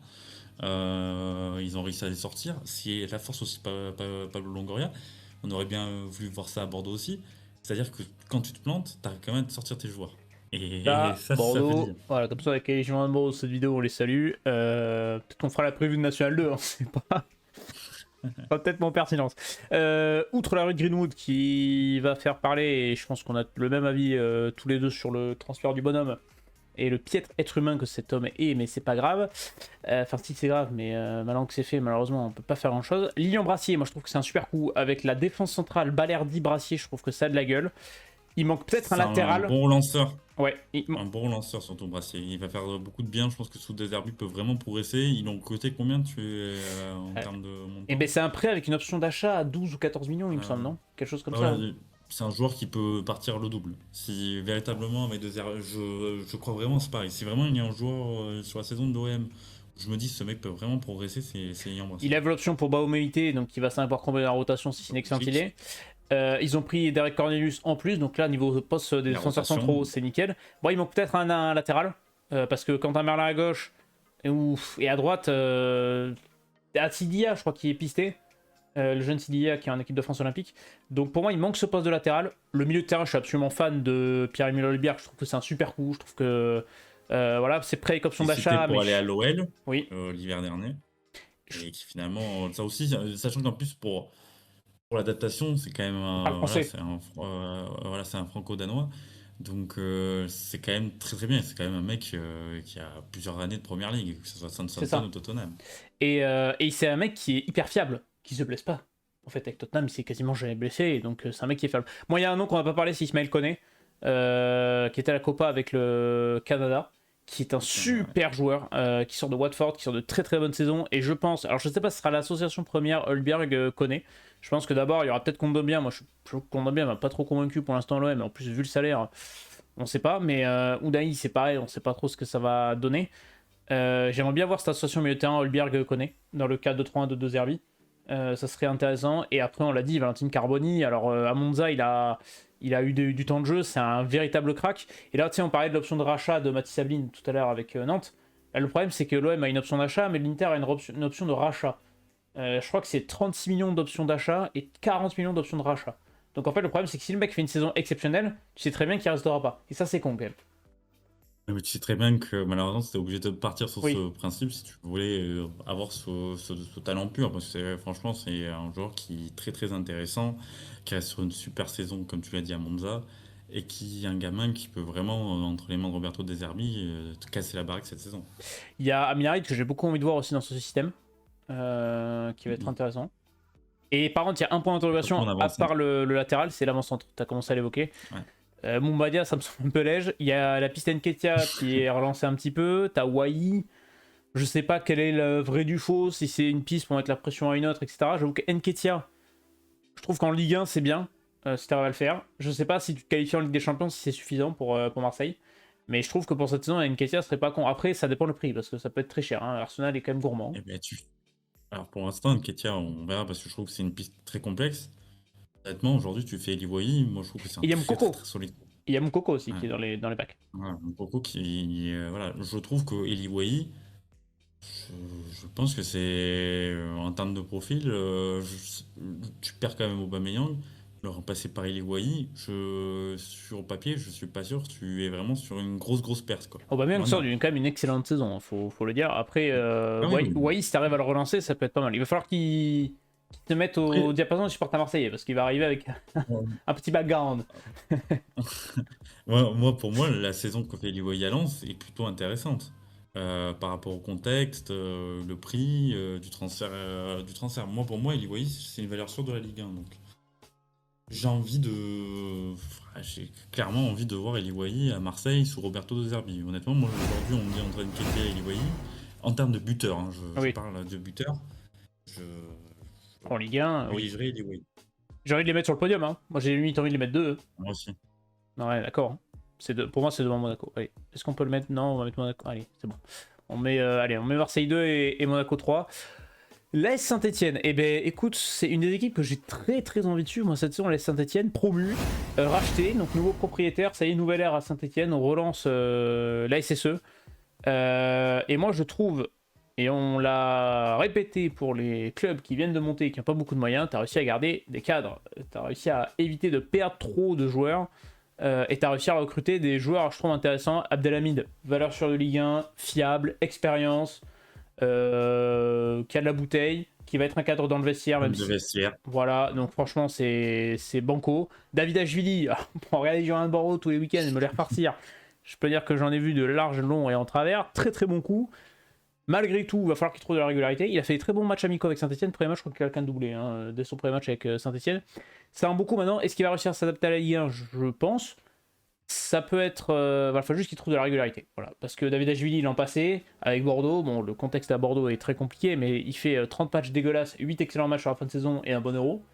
Ils ont réussi à les sortir. Si la force aussi Pablo Longoria, on aurait bien voulu voir ça à Bordeaux aussi. C'est-à-dire que quand tu te plantes, t'arrives quand même à sortir tes joueurs. Et Là, ça fait Bordeaux, dire. voilà, comme ça, avec les gens de Bordeaux, cette vidéo, on les salue. Peut-être qu'on fera la prévue de National 2, hein, c'est pas peut-être mon pertinence. Outre la rue de Greenwood qui va faire parler, et je pense qu'on a le même avis tous les deux sur le transfert du bonhomme et le piètre être humain que cet homme est, mais c'est pas grave. Enfin, si c'est grave, mais maintenant que c'est fait, malheureusement, on peut pas faire grand chose. Lilian Brassier, moi je trouve que c'est un super coup. Avec la défense centrale Balerdi-Brassier, je trouve que ça a de la gueule. Il manque peut-être un C'est un latéral. bon lanceur. Ouais, Un bon lanceur surtout Brassier. Il va faire beaucoup de bien. Je pense que sous Deserbi peut vraiment progresser. Ils l'ont coté combien en termes de et montant? ben c'est un prêt avec une option d'achat à 12 ou 14 millions, il me semble, Euh, non? Quelque chose comme Bah ça, voilà, hein. c'est un joueur qui peut partir le double. Si véritablement, avec je crois vraiment, c'est pareil. Si vraiment il y a un joueur sur la saison de l'OM, je me dis ce mec peut vraiment progresser, c'est Yann Il Brassier. avait l'option pour Baumélité, donc il va ça pouvoir combler la rotation si c'est une excellente Logique, idée. Ils ont pris Derek Cornelius en plus, donc là, niveau poste des la défenseurs rotation, centraux, c'est nickel. Bon, il manque peut-être un latéral, parce que quand t'as Merlin à gauche et à droite, à Sidia, je crois qu'il est pisté. Le jeune Sidia qui est en équipe de France olympique. Donc pour moi, il manque ce poste de latéral. Le milieu de terrain, je suis absolument fan de Pierre-Emile Olbière. Je trouve que c'est un super coup. Je trouve que voilà, c'est prêt avec option qui citait d'achat, mais pour aller à l'OL oui. l'hiver dernier. Et qui finalement, ça aussi, sachant qu'en plus pour l'adaptation, c'est quand même Il parle français. voilà, c'est un franco-danois. Donc c'est quand même très très bien. C'est quand même un mec qui a plusieurs années de première ligue, que ce soit C'est Southampton ou ça. Tottenham. Et c'est un mec qui est hyper fiable, qui se blesse pas. En fait, avec Tottenham, il s'est quasiment jamais blessé, et donc c'est un mec qui est fiable. Moi, il y a un nom qu'on n'a pas parlé, c'est Ismaël Koné, qui était à la Copa avec le Canada, qui est un Ouais. super joueur, qui sort de Watford, qui sort de très très bonnes saisons, et je pense, alors je sais pas si ce sera l'association première Holberg-Koné, je pense que d'abord, il y aura peut-être Kondogbia, moi je trouve que Kondogbia m'a pas trop convaincu pour l'instant l'OM, mais en plus vu le salaire, on sait pas, mais Oudaï c'est pareil, on sait pas trop ce que ça va donner. J'aimerais bien voir cette association milieu de terrain Holberg-Koné dans le 4-2-3-1 de De Zerbi. Ça serait intéressant. Et après, on l'a dit, Valentine Carboni. Alors, à Monza, il a eu du temps de jeu. C'est un véritable crack. Et là, tu sais, on parlait de l'option de rachat de Mathis Sabline tout à l'heure avec Nantes. Là, le problème, c'est que l'OM a une option d'achat, mais l'Inter a une option de rachat. Je crois que c'est 36 millions d'options d'achat et 40 millions d'options de rachat. Donc, en fait, le problème, c'est que si le mec fait une saison exceptionnelle, tu sais très bien qu'il restera pas. Et ça, c'est con, quand même. Mais tu sais très bien que malheureusement, tu obligé de partir sur Oui. ce principe si tu voulais avoir ce talent pur. Parce que franchement, c'est un joueur qui est très très intéressant, qui reste sur une super saison, comme tu l'as dit à Monza, et qui est un gamin qui peut vraiment, entre les mains de Roberto De Zerbi, te casser la baraque cette saison. Il y a Amin Harit que j'ai beaucoup envie de voir aussi dans ce système, qui va être Il intéressant. Et par contre, il y a un point peut pas d'interrogation, en à avancer. part le latéral, c'est l'avant-centre. Tu as commencé à l'évoquer. Ouais. Mumbadia, ça me semble un peu léger. Il y a la piste Nketiah qui est relancée un petit peu. Tu as Wai. Je sais pas quel est le vrai du faux, si c'est une piste pour mettre la pression à une autre, etc. J'avoue que Nketiah, je trouve qu'en Ligue 1, c'est bien, si tu arrives à le faire. Je sais pas si tu te qualifies en Ligue des Champions, si c'est suffisant pour Marseille. Mais je trouve que pour cette saison, Nketiah serait pas con. Après, ça dépend le prix, parce que ça peut être très cher, hein. Arsenal est quand même gourmand. Et ben, Alors pour l'instant, Nketiah, on verra parce que je trouve que c'est une piste très complexe. Honnêtement, aujourd'hui, tu fais Eli Wahi, moi je trouve que c'est un Et il y a très très Moukoko. très solide. Il y a Moukoko aussi Ouais. qui est dans les packs. Voilà, un Coco qui, voilà, je trouve que Eli Wahi, Je pense que c'est en termes de profil, tu perds quand même Aubameyang, le remplacer par Eli Wahi, sur le papier, je suis pas sûr, tu es vraiment sur une grosse perte quoi. Aubameyang Loin de sort là. quand même une excellente saison, hein, faut le dire. Après, Ah oui, oui. Wai, si t'arrives à le relancer, ça peut être pas mal. Il va falloir qu'il se mette au Après, diapason du supporter marseillais, parce qu'il va arriver avec un petit background. pour moi, la saison que fait Eli Wahi à Lens est plutôt intéressante. Par rapport au contexte, le prix du transfert. Pour moi, Eli Wahi, c'est une valeur sûre de la Ligue 1. Donc, j'ai clairement envie de voir Eli Wahi à Marseille sous Roberto De Zerbi. Honnêtement, moi aujourd'hui, on me dit Antoine Nketiah et Eli Wahi. En termes de buteur, hein, je Oui, parle de buteur, je, je en Ligue 1, oui. privilégierais Eli Wahi. J'ai envie de les mettre sur le podium, hein. Moi, j'ai limite envie de les mettre deux. Moi aussi. Non, ouais, d'accord, hein. Pour moi, c'est devant Monaco. Allez. Est-ce qu'on peut le mettre? Non, on va mettre Monaco. Allez, c'est bon. Allez, on met Marseille 2 et Monaco 3. L'AS Saint-Etienne, eh ben écoute, c'est une des équipes que j'ai très envie de suivre. Moi, cette saison, l'AS Saint-Etienne, promu, racheté, donc nouveau propriétaire, ça y est, nouvelle ère à Saint-Etienne, on relance la SSE. Et moi, je trouve, et on l'a répété pour les clubs qui viennent de monter et qui n'ont pas beaucoup de moyens, tu as réussi à garder des cadres, tu as réussi à éviter de perdre trop de joueurs. Et tu as réussi à recruter des joueurs, je trouve, intéressants. Abdelhamid, valeur sûre de Ligue 1, fiable, expérience, qui a de la bouteille, qui va être un cadre dans le vestiaire, même Homme de si. vestiaire. Voilà, donc franchement, c'est banco. David Ashvili, pour regarder les Girondins de Bordeaux tous les week-ends et me les repartir, je peux dire que j'en ai vu de large, long et en travers. Très bon coup. Malgré tout, il va falloir qu'il trouve de la régularité. Il a fait des très bons matchs amicaux avec Saint-Etienne. Premier match, je crois qu'il a quelqu'un de doublé dès son premier match avec Saint-Etienne. C'est un bon coup maintenant. Est-ce qu'il va réussir à s'adapter à la Ligue 1? Je pense. Ça peut être. Il faut juste qu'il trouve de la régularité. Voilà. Parce que David Ashvili, l'an passé, avec Bordeaux, bon, le contexte à Bordeaux est très compliqué, mais il fait 30 matchs dégueulasses, 8 excellents matchs sur la fin de saison et un bon euro.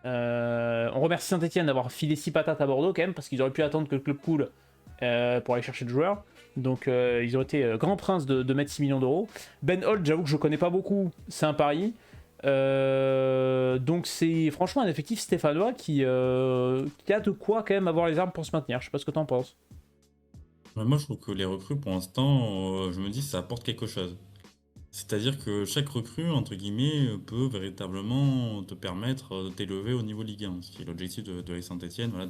On remercie Saint-Etienne d'avoir filé 6 patates à Bordeaux quand même, parce qu'ils auraient pu attendre que le club coule pour aller chercher le joueur. Donc ils ont été grands princes de mettre 6 millions d'euros. Ben Holt, j'avoue que je connais pas beaucoup, c'est un pari. Donc c'est franchement un effectif stéphanois qui a de quoi quand même avoir les armes pour se maintenir. Je sais pas ce que t'en penses. Mais moi, je trouve que les recrues, pour l'instant, je me dis ça apporte quelque chose. C'est-à-dire que chaque recrue, entre guillemets, peut véritablement te permettre de t'élever au niveau Ligue 1, ce qui est l'objectif de la Saint-Etienne, voilà,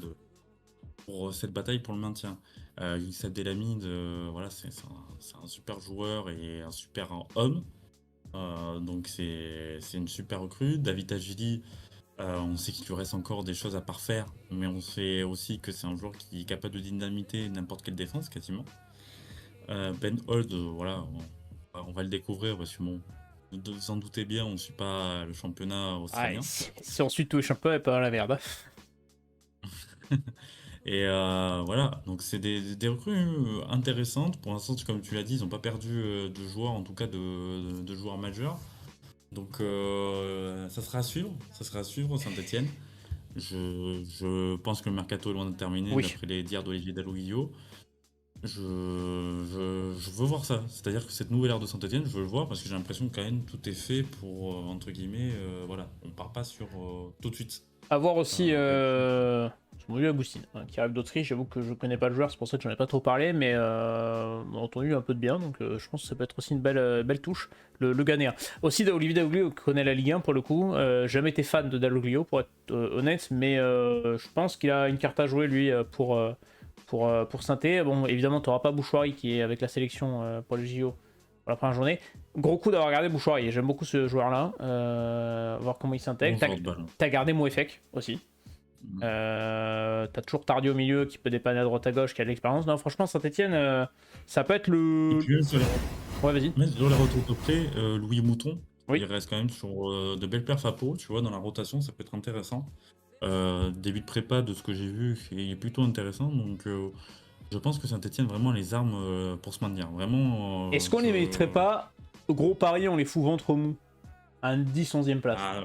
pour cette bataille pour le maintien. Youssef Abdelhamid, voilà, c'est un super joueur et un super homme. Donc c'est une super recrue. David Agili, on sait qu'il lui reste encore des choses à parfaire, mais on sait aussi que c'est un joueur qui est capable de dynamiter n'importe quelle défense quasiment. Ben Holt, voilà, on va le découvrir parce que bon, vous en doutez bien, on ne suit pas le championnat Ah, australien. si ensuite tout est championnat et pas dans la merde. Et voilà, donc c'est des recrues intéressantes. Pour l'instant, comme tu l'as dit, ils n'ont pas perdu de joueurs, en tout cas de joueurs majeurs. Donc ça sera à suivre Saint-Etienne. Je pense que le mercato est loin de terminer, Oui. d'après les dires d'Olivier Dalloglio. Je veux voir ça. C'est-à-dire que cette nouvelle ère de Saint-Etienne, je veux le voir parce que j'ai l'impression que quand même tout est fait pour, entre guillemets, voilà, on part pas sur tout de suite. À voir aussi Avec- Samuel Agustin, qui arrive d'Autriche. J'avoue que je connais pas le joueur, c'est pour ça que j'en ai pas trop parlé, mais on a entendu un peu de bien, donc je pense que ça peut être aussi une belle touche, le Ghanéen. Aussi, Olivier Dalloglio connaît la Ligue 1 pour le coup. Jamais été fan de Dalloglio pour être honnête, mais je pense qu'il a une carte à jouer lui pour Saint-Étienne. Bon, évidemment, tu n'auras pas Bouchoirie qui est avec la sélection pour les JO pour la première journée. Gros coup d'avoir gardé Bouchoirie. J'aime beaucoup ce joueur-là. Voir comment il s'intègre. Bon joueur de balle. T'as gardé Mouefek aussi. T'as toujours Tardy au milieu qui peut dépanner à droite à gauche, qui a de l'expérience. Non, franchement, Saint-Etienne, ça peut être Et le. puis Ouais, vas-y. même sur les retours de près, Louis Mouton, il Oui. reste quand même sur de belles perfs à Pau, tu vois, dans la rotation, ça peut être intéressant. Début de prépa, de ce que j'ai vu, il est plutôt intéressant. Donc je pense que Saint-Etienne vraiment les armes pour se maintenir. Vraiment, Est-ce qu'on les mettrait pas, gros pari, on les fout ventre mou à une 10-11e place? Ah,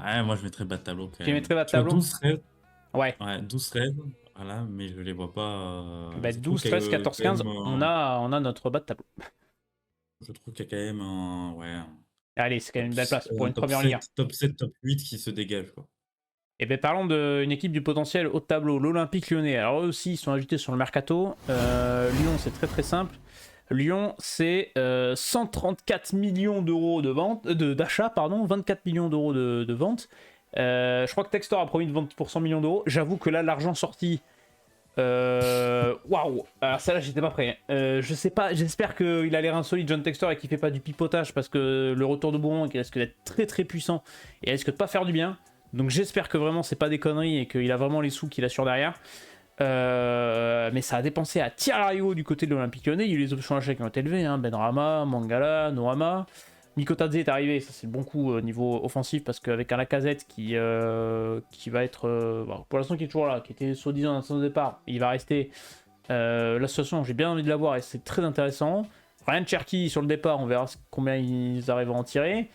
ouais, moi je mettrais bas de tableau quand Tu les même. mettrais bas de Tu vois, tableau? 12 rêves, Ouais. ouais, 12 rêves, voilà, mais je les vois pas. Bah, Je trouve 12, qu'il y 13, a 14, quand 15, même, on a notre bas de tableau. je trouve qu'il y a quand même un, ouais, Allez, c'est quand même une belle place pour une top première Ligue 1. 7, top 7, top 8 qui se dégage, quoi. Et bien parlons d'une équipe du potentiel haut de tableau, l'Olympique Lyonnais. Alors eux aussi, ils sont agités sur le mercato. Lyon, c'est très simple. Lyon, c'est 134 millions d'euros de vente, d'achat, pardon, 24 millions d'euros de vente. Je crois que Textor a promis de vendre pour 100 millions d'euros. J'avoue que là, l'argent sorti. Waouh! Alors, ça là, j'étais pas prêt. Je sais pas, j'espère qu'il a l'air insolite, John Textor, et qu'il fait pas du pipotage parce que le retour de Bourbon qui risque d'être très très puissant et risque de pas faire du bien. Donc, j'espère que vraiment c'est pas des conneries et qu'il a vraiment les sous qu'il assure derrière. Mais ça a dépensé à tir larigot du côté de l'Olympique Lyonnais. Il y a eu les options d'achat qui ont été élevées, hein. Benrahma, Mangala, Noama. Mikotadze est arrivé, ça c'est le bon coup au niveau offensif parce qu'avec un Lacazette qui va être, pour l'instant qui est toujours là, qui était soi-disant dans son départ, il va rester. L'association, j'ai bien envie de la voir et c'est très intéressant. Ryan Cherky sur le départ, on verra combien ils arrivent à en tirer.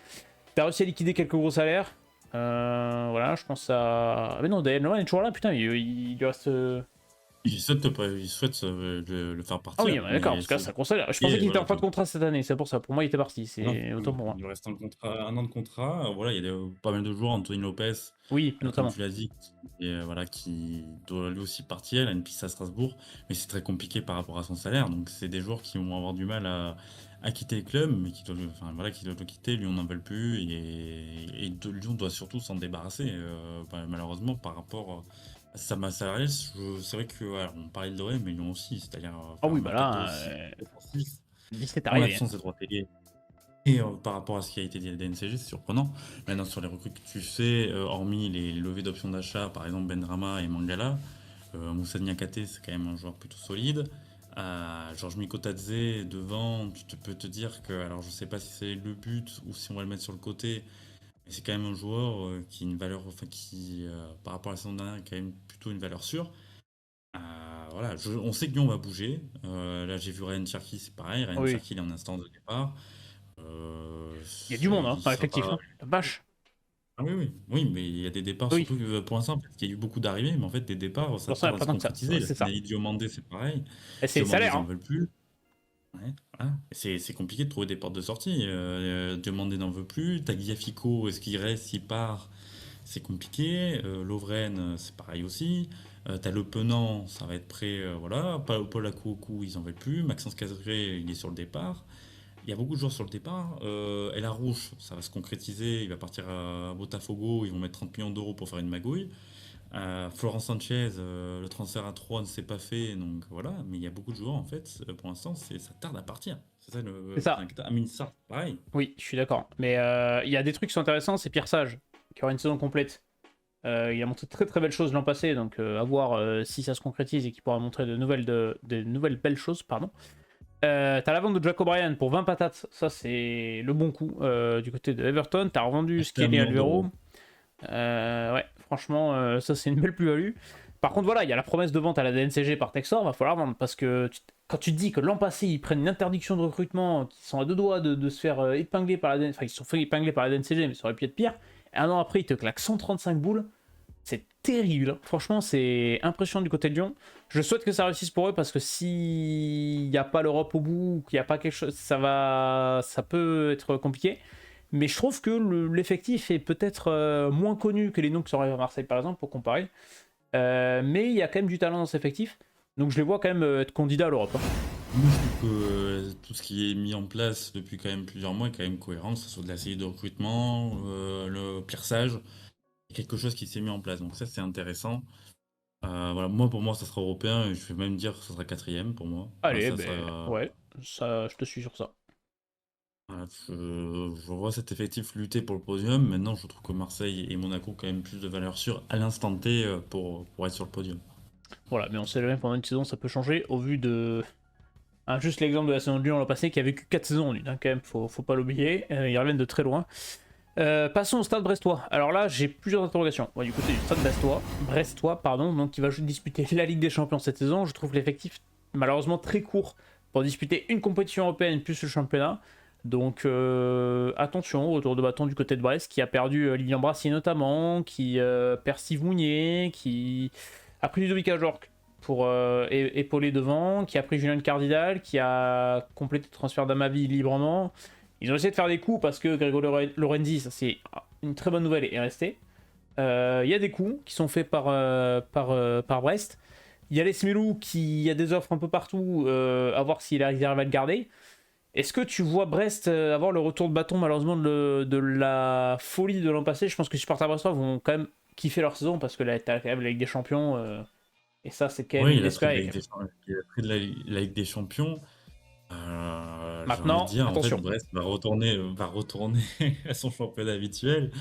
T'as réussi à liquider quelques gros salaires. Voilà, je pense à. Ah, mais non, Daniel Nolan est toujours là, putain, il lui reste. Il souhaite le faire Ah partir. oui, d'accord, parce que là, ça concerne. Je pensais qu'il était en fin de contrat cette année, c'est pour ça. Pour moi, il était parti, c'est autant pour moi. Il lui reste un an de contrat. Voilà, il y a pas mal de joueurs, Anthony Lopez, Oui, comme notamment. tu l'as dit, qui doit lui aussi partir. Il a une piste à Strasbourg, mais c'est très compliqué par rapport à son salaire. Donc, c'est des joueurs qui vont avoir du mal à quitter le club, mais qui doivent le quitter. Lyon n'en veulent plus et Lyon doit surtout s'en débarrasser, malheureusement, par rapport à sa masse salariale. C'est vrai que voilà, on parlait de Doré, mais Lyon aussi, c'est-à-dire Ah faire un oui, bah mercato là, aussi offensif c'est en arrivé. l'absence des droits télé. Et par rapport à ce qui a été dit à la DNCG, c'est surprenant. Maintenant, sur les recrues que tu fais, hormis les levées d'options d'achat, par exemple Benrahma et Mangala, Moussa Niakate, c'est quand même un joueur plutôt solide. Georges Mikotadze, devant, peux te dire que, alors je sais pas si c'est le but ou si on va le mettre sur le côté, mais c'est quand même un joueur qui a une valeur, enfin qui, par rapport à la saison dernière, a quand même plutôt une valeur sûre. Voilà, on sait que Lyon va bouger. Là, j'ai vu Ryan Cherky, c'est pareil. Ryan Oui, Cherky, il est en instance de départ. il y a du monde, hein, Il dans sera l'effectif, pas. hein. La vache. Ah oui, oui, oui, mais il y a des départs, Oui, surtout pour l'instant, parce qu'il y a eu beaucoup d'arrivées, mais en fait, des départs, ça pour ça, il n'y tarde a à pas se tant que ça. concrétiser. Ouais, La c'est ça. Finali Diomandé, c'est pareil. Et c'est le Diomandé, salaire, ils n'en hein. veulent plus. Ouais, voilà. C'est compliqué de trouver des portes de sortie. Diomandé n'en veut plus. Tagliafico, est-ce qu'il reste, s'il part? C'est compliqué. Lovren, c'est pareil aussi. T'as Le Penant, ça va être prêt, voilà. Paul Akouokou, ils en veulent plus. Maxence Cazegré, il est sur le départ. Il y a beaucoup de joueurs sur le départ. El Arouche, ça va se concrétiser. Il va partir à Botafogo. Ils vont mettre 30 millions d'euros pour faire une magouille. Florent Sanchez, le transfert à 3 ne s'est pas fait. Donc voilà. Mais il y a beaucoup de joueurs, en fait. Pour l'instant, ça tarde à partir. C'est ça C'est le ça. point. Amine Sarr, pareil. Oui, je suis d'accord. Mais il y a des trucs qui sont intéressants, c'est Pierre Sage, qui aura une saison complète. Il a montré de très très belles choses l'an passé, donc à voir si ça se concrétise et qu'il pourra montrer de nouvelles belles choses. Pardon. T'as la vente de Jack O'Brien pour 20 patates, ça c'est le bon coup du côté de Everton. T'as revendu Acheter 1 Skelly million Alvaro. d'euros. Ouais, franchement, ça c'est une belle plus-value. Par contre, voilà, il y a la promesse de vente à la DNCG par Texor, va falloir vendre parce que quand tu te dis que l'an passé ils prennent une interdiction de recrutement, qu'ils sont à deux doigts de se faire épingler par la DNCG, enfin ils se sont fait épingler par la DNCG, mais ça aurait pu être pire. Et un an après, ils te claquent 135 boules. C'est terrible, hein. Franchement, c'est impressionnant du côté de Lyon. Je souhaite que ça réussisse pour eux parce que s'il n'y a pas l'Europe au bout, qu'il n'y a pas quelque chose, ça peut être compliqué. Mais je trouve que l'effectif est peut-être moins connu que les noms qui sont arrivés à Marseille par exemple pour comparer. Mais il y a quand même du talent dans cet effectif. Donc je les vois quand même être candidats à l'Europe, hein. Moi, je trouve que tout ce qui est mis en place depuis quand même plusieurs mois est quand même cohérent, que ce soit de la série de recrutement, le pierçage, quelque chose qui s'est mis en place. Donc ça, c'est intéressant. Voilà, moi, pour moi, ça sera européen, et je vais même dire que ça sera quatrième pour moi. Voilà, Allez, ça ben sera. ouais, ça, je te suis sur ça. Voilà, je vois cet effectif lutter pour le podium. Maintenant, je trouve que Marseille et Monaco ont quand même plus de valeur sûre à l'instant T pour être sur le podium. Voilà, mais on sait jamais pendant une saison ça peut changer au vu de. Ah, juste l'exemple de la saison de Lyon l'an passé qui a vécu 4 saisons en une, hein, quand même, faut pas l'oublier. Ils reviennent de très loin. Passons au stade brestois. Alors là, j'ai plusieurs interrogations. Du côté du stade brestois, pardon, donc qui va disputer la Ligue des Champions cette saison. Je trouve l'effectif malheureusement très court pour disputer une compétition européenne plus le championnat. Donc attention, retour de bâton du côté de Brest qui a perdu Lilian Brassier notamment, qui perd Steve Mounier, qui a pris Ludovic Ajorc pour épauler devant, qui a pris Julien Cardinal, qui a complété le transfert d'Amavi librement. Ils ont essayé de faire des coups parce que Grégory Lorenzi, ça c'est une très bonne nouvelle, est resté. Il y a des coups qui sont faits par Brest. Il y a les Smelou qui a des offres un peu partout, à voir s'il arrive à le garder. Est-ce que tu vois Brest avoir le retour de bâton malheureusement de la folie de l'an passé? Je pense que les supporters brestois vont quand même kiffer leur saison parce que là, t'as quand même la Ligue des Champions et ça, c'est quand même Oui, il a pris de la inespéré. Ligue des Champions. Il a pris de la Ligue des Champions. J'ai envie de Maintenant, dire, en fait, attention. Brest va retourner à son championnat habituel.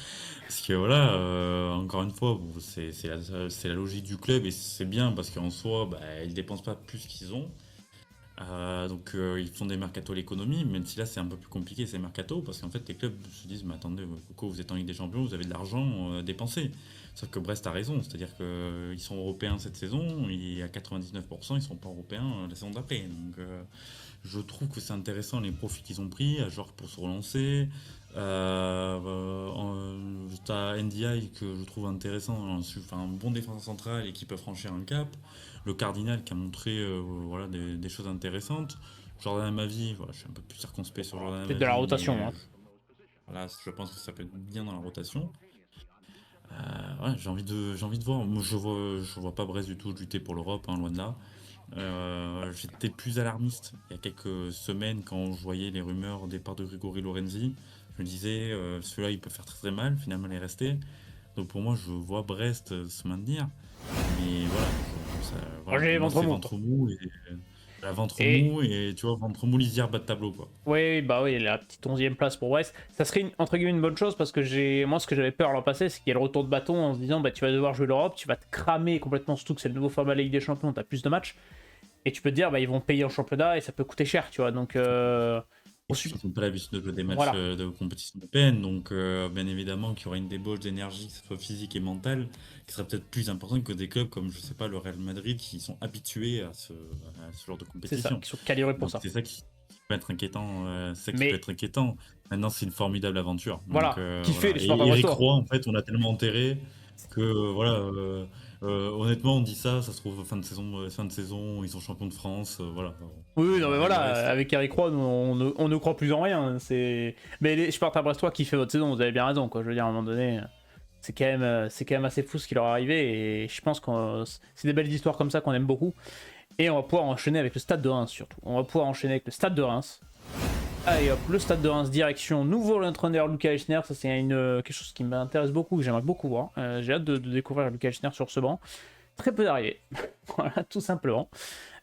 Parce que voilà, encore une fois, bon, c'est la logique du club et c'est bien parce qu'en soi, bah, ils dépensent pas plus qu'ils ont. Donc ils font des mercato à l'économie, même si là c'est un peu plus compliqué ces mercato, parce qu'en fait les clubs se disent mais attendez, Coco, vous êtes en Ligue des Champions, vous avez de l'argent à dépenser. Sauf que Brest a raison, c'est-à-dire qu'ils sont européens cette saison, et à 99% ils sont pas européens la saison d'après. Donc je trouve que c'est intéressant les profits qu'ils ont pris, à genre pour se relancer. T'as NDI que je trouve intéressant, enfin, un bon défenseur central et qui peut franchir un cap. Le Cardinal qui a montré voilà, des choses intéressantes. Jordan Amavi, voilà, je suis un peu plus circonspect sur Jordan Peut-être de la Amavi, rotation. mais Hein. voilà, je pense que ça peut être bien dans la rotation. Ouais, j'ai envie de voir. Moi, je vois pas Brest du tout lutter pour l'Europe, hein, loin de là. J'étais plus alarmiste il y a quelques semaines quand je voyais les rumeurs au départ de Grigori Lorenzi. Je me disais, celui-là, il peut faire très très mal. Finalement, il est resté. Donc pour moi, je vois Brest se maintenir. Mais voilà, Moi, voilà, j'ai les pour moi, ventres c'est mous. ventre mou la ventre Et mou et tu vois, ventre mou, lisière, bas de tableau, quoi. oui, bah oui, la petite 11e place pour Brest. Ça serait entre guillemets une bonne chose parce que moi ce que j'avais peur l'an passé, c'est qu'il y ait le retour de bâton en se disant bah tu vas devoir jouer l'Europe, tu vas te cramer complètement, surtout que c'est le nouveau format Ligue des Champions, t'as plus de matchs. Et tu peux te dire bah ils vont payer en championnat et ça peut coûter cher, tu vois. Donc Et puis, ils n'ont pas l'habitude de jouer des matchs voilà. de compétition européenne, donc bien évidemment qu'il y aura une débauche d'énergie, que ce soit physique et mentale, qui sera peut-être plus importante que des clubs comme, je sais pas, le Real Madrid, qui sont habitués à ce genre de C'est ça, compétition. qui sont calibrés pour Donc ça. c'est ça qui peut être inquiétant, c'est ça qui peut Mais être inquiétant. Maintenant, c'est une formidable aventure. Donc voilà, qui fait voilà. les supporters Et Eric brestois. Roy, en fait, on l'a tellement enterré que voilà. Honnêtement, on dit ça, ça se trouve fin de saison, ils sont champions de France, voilà. Oui, oui, non mais Il voilà, reste. avec Eric Roy, nous, on ne croit plus en rien. Hein, mais les supporters brestois qui fait votre saison, vous avez bien raison, quoi. Je veux dire, à un moment donné, c'est quand même assez fou ce qui leur est arrivé. Et je pense que c'est des belles histoires comme ça qu'on aime beaucoup. Et on va pouvoir enchaîner avec le Stade de Reims surtout. On va pouvoir enchaîner avec le Stade de Reims. Allez hop, le Stade de Reims, direction nouveau entraîneur Lucas Eisner. Ça c'est quelque chose qui m'intéresse beaucoup, que j'aimerais beaucoup voir. J'ai hâte de découvrir Lucas Eisner sur ce banc. Très peu d'arrivées. Voilà, tout simplement.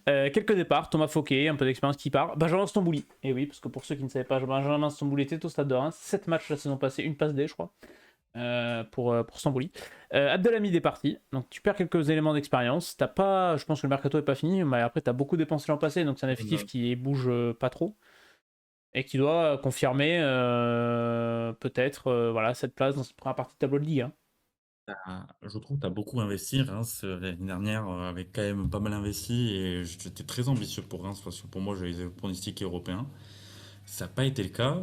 Quelques départs, Thomas Fouquet, un peu d'expérience qui part. Benjamin Stambouli. Et oui, parce que pour ceux qui ne savaient pas, Benjamin Stambouli était au Stade de Reims. 7 matchs la saison passée, une passe D, je crois. Pour Stambouli. Abdelhamid est parti, donc tu perds quelques éléments d'expérience. T'as pas, je pense que le mercato est pas fini, mais après t'as beaucoup dépensé l'an passé, donc c'est un effectif qui bouge pas trop et qui doit confirmer peut-être voilà cette place dans cette première partie de tableau de Ligue. Hein. Je trouve que tu as beaucoup investi. Reims, l'année dernière, avait quand même pas mal investi et j'étais très ambitieux pour Reims parce que pour moi, j'avais les pronostics européens. Ça n'a pas été le cas.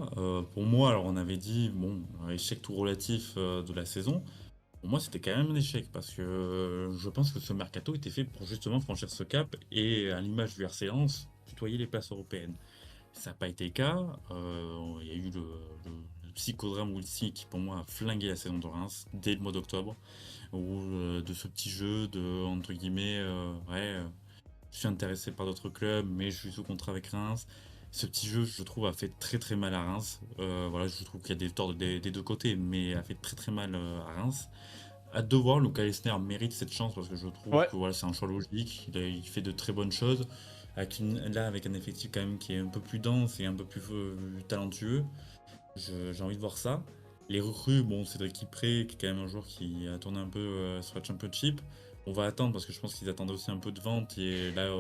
Pour moi, alors on avait dit, bon, échec tout relatif de la saison. Pour moi, c'était quand même un échec parce que je pense que ce mercato était fait pour justement franchir ce cap et, à l'image du RC Lens, tutoyer les places européennes. Ça n'a pas été le cas. Il y a eu le psychodrame Wilson qui, pour moi, a flingué la saison de Reims dès le mois d'octobre. Où de ce petit jeu de, entre guillemets, je suis intéressé par d'autres clubs, mais je suis sous contrat avec Reims. Ce petit jeu, je trouve, a fait très très mal à Reims. Voilà, je trouve qu'il y a des torts des deux côtés, mais a fait très très mal à Reims. À de voir, Lucas Lesner mérite cette chance parce que je trouve Ouais, que voilà, c'est un choix logique. Il fait de très bonnes choses. Là, avec un effectif quand même qui est un peu plus dense et un peu plus talentueux, j'ai envie de voir ça. Les recrues, bon, Cédric Ipré, qui est quand même un joueur qui a tourné un peu sur la Championship. On va attendre parce que je pense qu'ils attendaient aussi un peu de vente. Et là,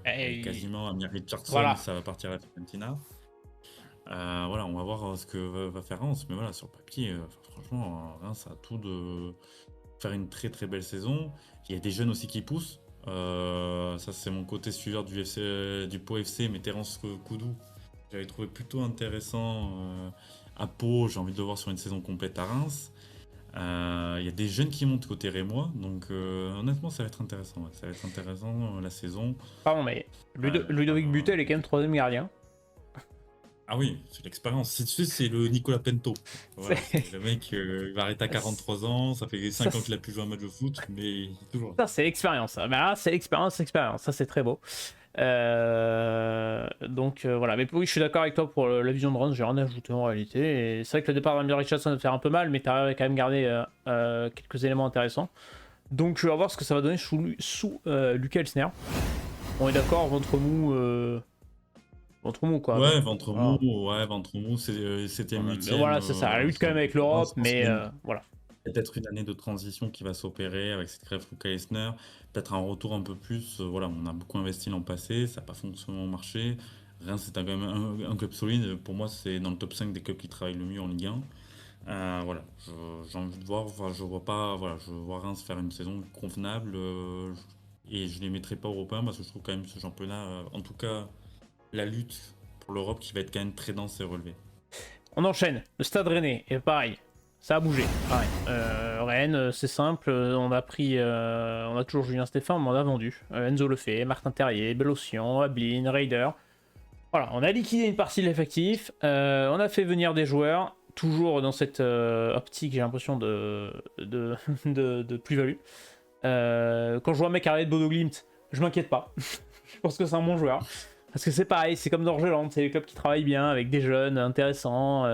avec et quasiment Amir Richardson, voilà. ça va partir à la Fiorentina. Voilà, on va voir ce que va faire Reims. Mais voilà, sur papier, franchement, Reims a tout de faire une très très belle saison. Il y a des jeunes aussi qui poussent. Ça, c'est mon côté suiveur du Pau FC, mais Terence Koudou, j'avais trouvé plutôt intéressant à Pau. J'ai envie de le voir sur une saison complète à Reims. Il y a des jeunes qui montent côté rémois, donc honnêtement, ça va être intéressant. Ouais. Ça va être intéressant la saison. Pardon, mais Euh, Ludovic Butel est quand même troisième gardien. Ah oui, c'est l'expérience. Si tu sais, c'est le Nicolas Pento. Voilà, c'est le mec, il va arrêter à 43 ans, ça fait Ça, 5 ans qu'il a plus joué à un match de foot, mais il est toujours là. ça c'est l'expérience. Ça. Mais là, c'est l'expérience, expérience. Ça, c'est très beau. Donc voilà, mais oui, je suis d'accord avec toi pour la vision de Ron, j'ai rien à ajouter en réalité. Et c'est vrai que le départ d'Amir Richardson va faire un peu mal, mais t'as quand même gardé quelques éléments intéressants. Donc je vais voir ce que ça va donner sous Lucas Elsner. On est d'accord, ventre mou quoi. Donc, Ouais, ventre voilà. mou, c'est 7ème, Mais 8ème. voilà, c'est ça. La lutte quand même avec Moi, l'Europe, je pense mais qu'il y a voilà. peut-être une année de transition qui va s'opérer avec cette grève Luka Eisner, peut-être un retour un peu plus. Voilà, on a beaucoup investi l'an passé, ça n'a pas fonctionné au marché. Reims, c'est quand même un club solide. Pour moi, c'est dans le top 5 des clubs qui travaillent le mieux en Ligue 1. Voilà, j'ai envie de voir, enfin, je vois pas, voilà, je vois Reims faire une saison convenable et je les mettrai pas européens parce que je trouve quand même ce championnat, en tout cas, la lutte pour l'Europe qui va être quand même très dense et relevée. On enchaîne. Le Stade Rennais, et pareil, ça a bougé. Pareil. Rennes, c'est simple. On a toujours Julien Stéphane, mais on a vendu. Enzo Lefebvre, Martin Terrier, Bellossian, Ablin, Raider. Voilà, on a liquidé une partie de l'effectif. On a fait venir des joueurs, toujours dans cette optique, j'ai l'impression, de plus-value. Quand je vois un mec arriver de Bodo Glimt, je m'inquiète pas. Je pense que c'est un bon joueur. Parce que c'est pareil, c'est comme Dorgeland, c'est les clubs qui travaillent bien avec des jeunes intéressants.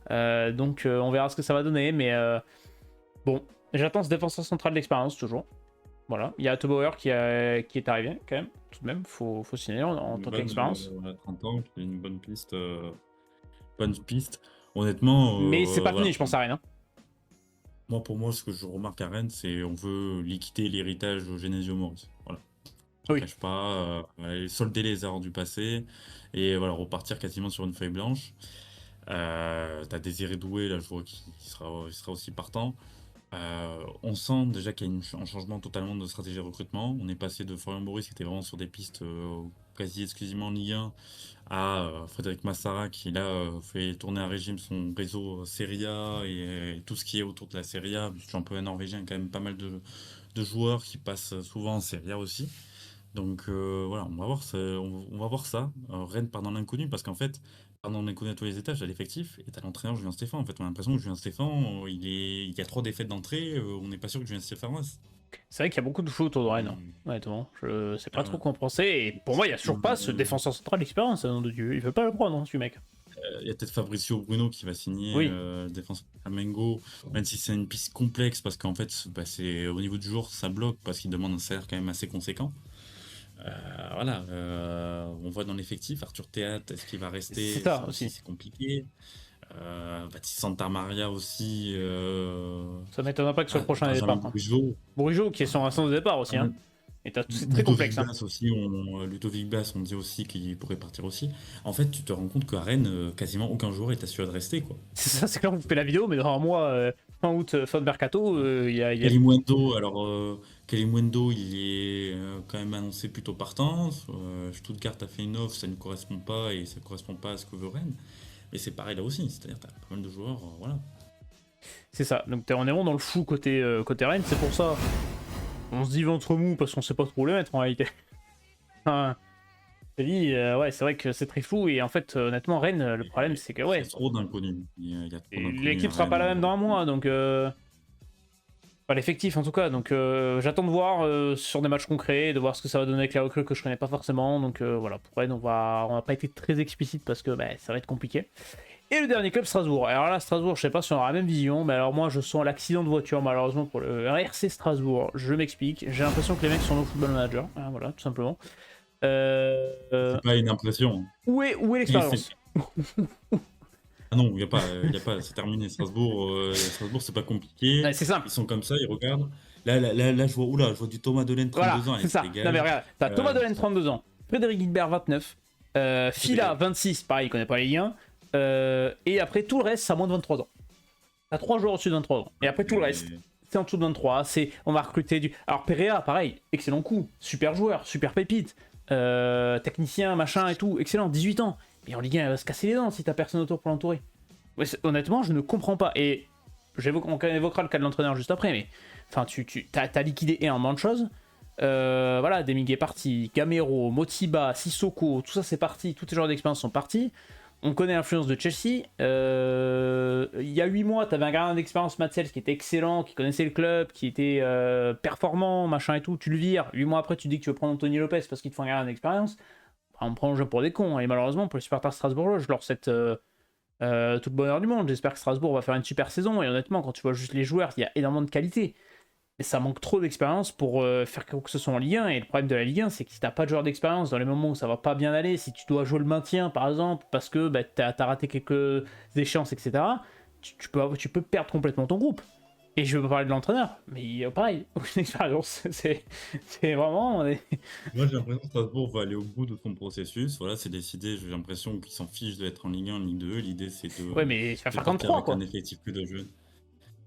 Donc on verra ce que ça va donner. Mais bon, j'attends ce défenseur central d'expérience toujours. Voilà, il y a Tobauer qui est arrivé quand même, tout de même, faut signaler en Une tant bonne, qu'expérience. voilà, 30 ans, qui est une bonne piste. Bonne piste. Honnêtement, Mais c'est pas fini, voilà. je pense à Rennes. Hein. Moi, pour moi, ce que je remarque à Rennes, c'est on veut liquider l'héritage de Genesio Maurice. Voilà. Je ne Oui, cache pas. Solder les erreurs du passé et voilà, repartir quasiment sur une feuille blanche. T'as Désiré Doué, là, je vois qu'il sera aussi partant. On sent déjà qu'il y a un changement totalement de stratégie de recrutement. On est passé de Florian Maurice qui était vraiment sur des pistes quasi exclusivement en Ligue 1 à Frédéric Massara qui là fait tourner à régime son réseau Serie A et tout ce qui est autour de la Serie A. Le championnat norvégien, quand même pas mal de joueurs qui passent souvent en Serie A aussi. Donc voilà, on va voir ça. On va voir ça. Rennes part dans l'inconnu parce qu'en fait, part dans l'inconnu à tous les étages, t'as l'effectif et t'as l'entraîneur Julien Stéphan. En fait, on a l'impression que Julien Stéphan, il y a 3 défaites d'entrée. On n'est pas sûr que Julien Stéphan reste. c'est vrai qu'il y a beaucoup de choses autour de Rennes. Hein. Et, Honnêtement, je sais pas trop voilà. quoi en penser. Et pour moi, il y a toujours pas ce défenseur central d'expérience, nom de Dieu. Il veut pas le prendre, hein, ce mec. Il y a peut-être Fabricio Bruno qui va signer Oui, défense à Mengo, même si c'est une piste complexe parce qu'en fait, bah, c'est au niveau du jour, ça bloque parce qu'il demande un salaire quand même assez conséquent. Voilà, on voit dans l'effectif Arthur Théâtre, est-ce qu'il va c'est rester? ça Ça aussi, aussi. c'est compliqué. Baptiste Santamaria aussi. Ça m'étonnerait pas que ce soit le prochain Benjamin départ. Hein. Bourigeaud. Bourigeau qui est sur un sens de départ aussi. Hein. Et c'est très complexe. Hein. Ludovic Blas aussi, Ludovic Blas, on dit aussi qu'il pourrait partir aussi. En fait, tu te rends compte qu'à Rennes, quasiment aucun joueur est assuré de rester, quoi. C'est ça, c'est clair, vous faites la vidéo, mais dans un mois, fin août, fin de mercato, il y a... Kalimundo, alors Kalimundo, il est quand même annoncé plutôt partant. Stuttgart a fait une offre, ça ne correspond pas et ça ne correspond pas à ce que veut Rennes. Mais c'est pareil là aussi, c'est-à-dire tu as pas mal de joueurs, voilà. C'est ça. Donc on est vraiment dans le fou côté Rennes. C'est pour ça, on se dit ventre mou parce qu'on sait pas trop où le mettre en réalité. Enfin, je te dis, ouais, c'est vrai que c'est très flou et en fait, honnêtement, Rennes, le problème c'est que Il y a ouais, trop d'inconnus. Il y a trop d'inconnus l'équipe à sera pas Rennes. la même dans un mois, donc enfin, l'effectif en tout cas. Donc j'attends de voir sur des matchs concrets, de voir ce que ça va donner avec les recrues que je connais pas forcément. Donc voilà, pour Rennes, on va pas été très explicite parce que bah, ça va être compliqué. Et le dernier club, Strasbourg. Alors là, Strasbourg, je sais pas si on aura la même vision, mais alors moi, je sens l'accident de voiture, malheureusement, pour le RC Strasbourg. Je m'explique. J'ai l'impression que les mecs sont nos football manager. Hein, voilà, tout simplement. C'est pas une impression. Où est l'expérience? Ah non, il y a pas, c'est terminé. Strasbourg, c'est pas compliqué. Ouais, c'est simple. Ils sont comme ça, ils regardent. Là, je vois du Thomas Delaine, Voilà, 32 ans, c'est allez, tu ça. Non, mais dégages. regarde, t'as Thomas Dolen, 32 ans, Frédéric Guilbert, 29, Fila, 26, pareil, il connaît pas les liens. Et après, tout le reste, c'est à moins de 23 ans. T'as 3 joueurs au-dessus de 23 ans. Et après, tout le reste, c'est en dessous de 23. On va recruter du. Alors, Perea, pareil, excellent coup. Super joueur, super pépite. Technicien, machin et tout. Excellent, 18 ans. Mais en Ligue 1, elle va se casser les dents si t'as personne autour pour l'entourer. Ouais, honnêtement, je ne comprends pas. Et on évoquera le cas de l'entraîneur juste après. Mais enfin, t'as liquidé énormément de choses. Voilà, Demig est parti. Gamero, Motiba, Sissoko, tout ça c'est parti. Tous les joueurs d'expérience sont partis. On connaît l'influence de Chelsea. Il y a 8 mois, tu avais un gardien d'expérience, Matsels, qui était excellent, qui connaissait le club, qui était performant, machin et tout. Tu le vires. 8 mois après, tu dis que tu veux prendre Anthony Lopez parce qu'il te faut un gardien d'expérience. On prend le jeu pour des cons. Et malheureusement, pour les supporters strasbourgeois, je leur souhaite tout le bonheur du monde. J'espère que Strasbourg va faire une super saison. Et honnêtement, quand tu vois juste les joueurs, il y a énormément de qualité. Mais ça manque trop d'expérience pour faire quoi que ce soit en Ligue 1. Et le problème de la Ligue 1, c'est que si t'as pas de joueur d'expérience dans les moments où ça va pas bien aller, si tu dois jouer le maintien par exemple, parce que bah, t'as raté quelques échéances, etc., tu peux perdre complètement ton groupe. Et je veux pas parler de l'entraîneur, mais pareil, aucune expérience. C'est vraiment. Moi, j'ai l'impression que Strasbourg va aller au bout de son processus. Voilà, c'est décidé. J'ai l'impression qu'ils s'en fichent d'être en Ligue 1, en Ligue 2. L'idée, c'est Ouais, mais tu vas de faire comme partir 3 avec un quoi. effectif plus de jeunes.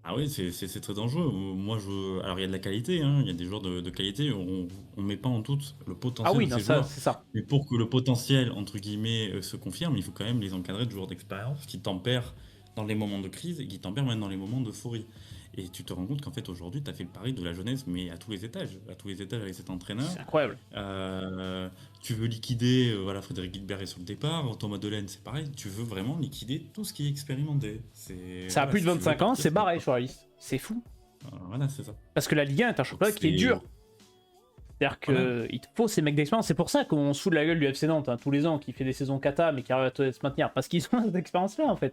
Ah oui, c'est très dangereux. Moi, alors, il y a de la qualité, hein. Il y a des joueurs de qualité. On met pas en doute le Ah potentiel oui, de non, ces ça, joueurs. c'est ça. Mais pour que le potentiel, entre guillemets, se confirme, il faut quand même les encadrer de joueurs d'expérience qui tempèrent dans les moments de crise et qui tempèrent même dans les moments d'euphorie. Et tu te rends compte qu'en fait, aujourd'hui, tu as fait le pari de la jeunesse, mais à tous les étages. À tous les étages avec cet entraîneur. C'est incroyable. Tu veux liquider, voilà, Frédéric Guilbert est sur le départ, Thomas Delaine, c'est pareil. Tu veux vraiment liquider tout ce qui est expérimenté. Ça a Voilà, plus de si tu veux 25 ans, partir, c'est barré sur la liste. C'est fou. Voilà, c'est ça. Parce que la Ligue 1 est un championnat qui est dur. C'est-à-dire Voilà. qu'il te faut ces mecs d'expérience. C'est pour ça qu'on se fout de la gueule du FC Nantes tous les ans, qui fait des saisons kata, mais qui arrive à se maintenir. Parce qu'ils ont cette expérience-là, en fait.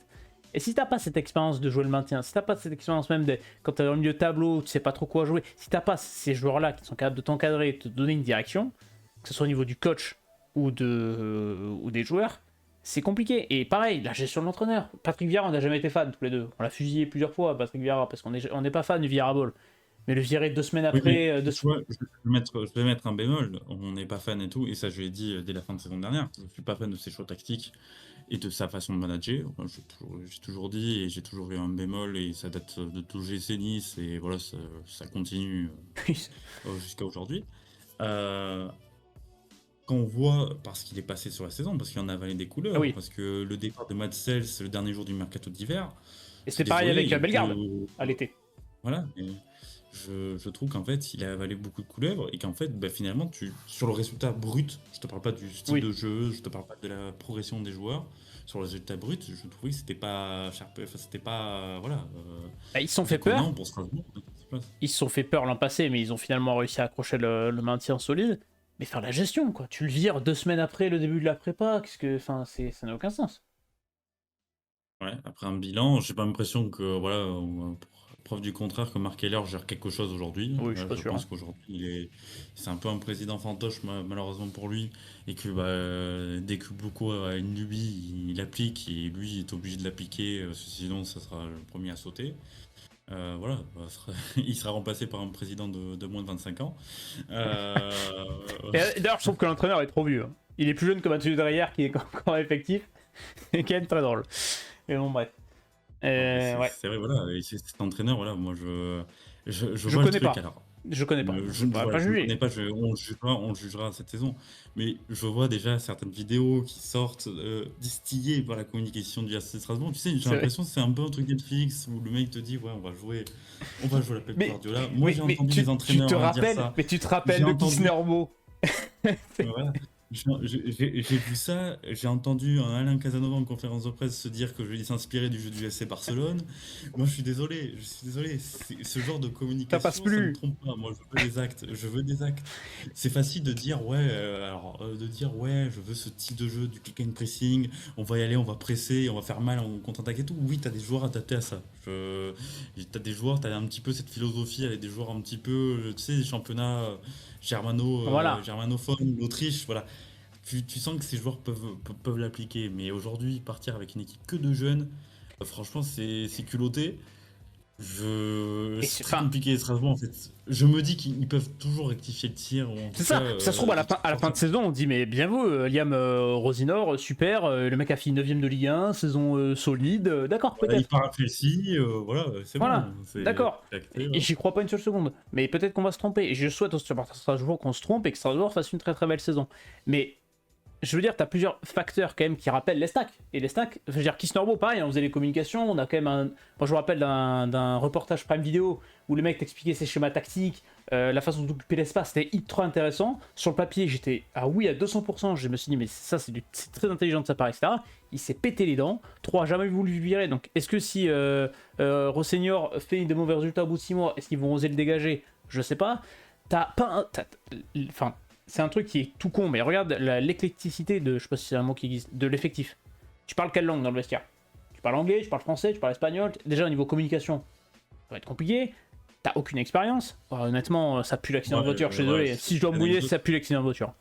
Et si t'as pas cette expérience de jouer le maintien, si t'as pas cette expérience même quand t'es dans le milieu de tableau, tu sais pas trop quoi jouer, si t'as pas ces joueurs-là qui sont capables de t'encadrer, de te donner une direction, que ce soit au niveau du coach ou des joueurs, c'est compliqué. Et pareil, la gestion de l'entraîneur. Patrick Vieira, on n'a jamais été fan tous les deux. On l'a fusillé plusieurs fois, Patrick Vieira, parce qu'on n'est pas fan du Vieira Ball. Mais le virer 2 semaines Oui, mais après, tu vois, je vais mettre un bémol. On n'est pas fan et tout, et ça, je l'ai dit dès la fin de saison dernière. Je suis pas fan de ses choix tactiques et de sa façon de manager. Enfin, j'ai toujours dit et j'ai toujours eu un bémol, et ça date de tout GC Nice, et voilà, ça continue jusqu'à aujourd'hui. Quand on voit, parce qu'il est passé sur la saison, parce qu'il en a avalé des couleurs, ah oui. parce que le départ de Matt Sells le dernier jour du mercato d'hiver, Et je suis c'était pareil désolé, avec Bellegarde à l'été. voilà, mais je trouve qu'en fait, il a avalé beaucoup de couleuvres et qu'en fait, bah, finalement, sur le résultat brut, je te parle pas du style Oui. de jeu, je te parle pas de la progression des joueurs, sur le résultat brut, je trouvais que c'était pas c'était pas, voilà, Bah, ils se sont fait peur. déconnant pour Strasbourg. Ils se sont fait peur l'an passé, mais ils ont finalement réussi à accrocher le maintien solide. Mais faire la gestion, quoi. Tu le vires 2 semaines après le début de la prépa, enfin, ça n'a aucun sens. Ouais, après un bilan, j'ai pas l'impression que, voilà, preuve du contraire, que Marc Keller gère quelque chose aujourd'hui. Oui, je suis pas Je sûr. pense qu'aujourd'hui, c'est un peu un président fantoche, malheureusement pour lui, et que bah, dès que beaucoup a une lubie, il applique, et lui est obligé de l'appliquer, sinon ça sera le premier à sauter. Voilà, bah, il sera remplacé par un président de moins de 25 ans. Et d'ailleurs, je trouve que l'entraîneur est trop vieux. Hein. Il est plus jeune que Mathieu Dreyer, qui est encore effectif. C'est quand même très drôle. Mais bon, bref. Ouais. C'est vrai, voilà, et cet entraîneur, voilà, moi je Je vois le connais truc. pas. Alors, Je connais pas. je Je ne pourrais voilà, pas je ne connais juger. pas, on le jugera cette saison, mais je vois déjà certaines vidéos qui sortent distillées par la communication du RC Strasbourg. Tu sais, j'ai C'est vrai. l'impression que c'est un peu un truc Netflix où le mec te dit, ouais, on va jouer la Pep Mais, Guardiola. Moi, j'ai mais entendu tu des te entraîneurs dire rappelles, ça. mais tu te rappelles J'ai de entendu. Kisnerbo. Voilà. J'ai vu ça, j'ai entendu un Alain Casanova en conférence de presse se dire que je vais s'inspirer du jeu du FC Barcelone. Moi, je suis désolé, ce genre de Ça passe communication, ça me plus. trompe pas. Moi, je veux des actes, je veux des actes. C'est facile de dire, ouais, je veux ce type de jeu, du click and pressing, on va y aller, on va presser, on va faire mal, on contre-attaque et tout. Oui, t'as des joueurs adaptés à ça. T'as des joueurs, t'as un petit peu cette philosophie avec des joueurs un petit peu, tu sais, les championnats Voilà. germanophones, l'Autriche, voilà. Tu sens que ces joueurs peuvent l'appliquer, mais aujourd'hui, partir avec une équipe que de jeunes, franchement, c'est culotté. Et C'est très enfin, compliqué Strasbourg, en fait. Je me dis qu'ils peuvent toujours rectifier le tir, ou en c'est tout ça. cas, Ça se trouve, à la fin de saison, on dit, mais bien vous, Liam Rosinor, super. Le mec a fini 9ème de Ligue 1, saison solide. D'accord, voilà, il peut-être. part à Chelsea, voilà, c'est Voilà, bon. d'accord. C'est acté, Et voilà. j'y crois pas une seule seconde. Mais peut-être qu'on va se tromper. Et je souhaite au supporter Strasbourg qu'on se trompe et que Strasbourg fasse une très très belle saison. Mais je veux dire, tu as plusieurs facteurs quand même qui rappellent les stacks. Et les stacks, je veux dire, Kiss Norbo, pareil, on faisait les communications, on a quand même un... Moi, je me rappelle d'un reportage Prime Vidéo où le mec t'expliquait ses schémas tactiques, la façon d'occuper l'espace, c'était trop intéressant. Sur le papier, j'étais oui à 200%, je me suis dit, mais ça, c'est très intelligent de sa part, etc. Il s'est pété les dents, 3 a jamais voulu le virer, donc est-ce que si Rosseignor fait de mauvais résultats au bout de 6 mois, est-ce qu'ils vont oser le dégager? Je sais pas. Enfin, c'est un truc qui est tout con, mais regarde l'éclecticité de, je sais pas si c'est un mot qui existe, de l'effectif. Tu parles quelle langue dans le vestiaire? Tu parles anglais, tu parles français, tu parles espagnol. Déjà au niveau communication, ça va être compliqué. T'as aucune expérience. Honnêtement, ça pue l'accident de voiture, je suis désolé. Si je dois mouiller, ça pue l'accident de voiture.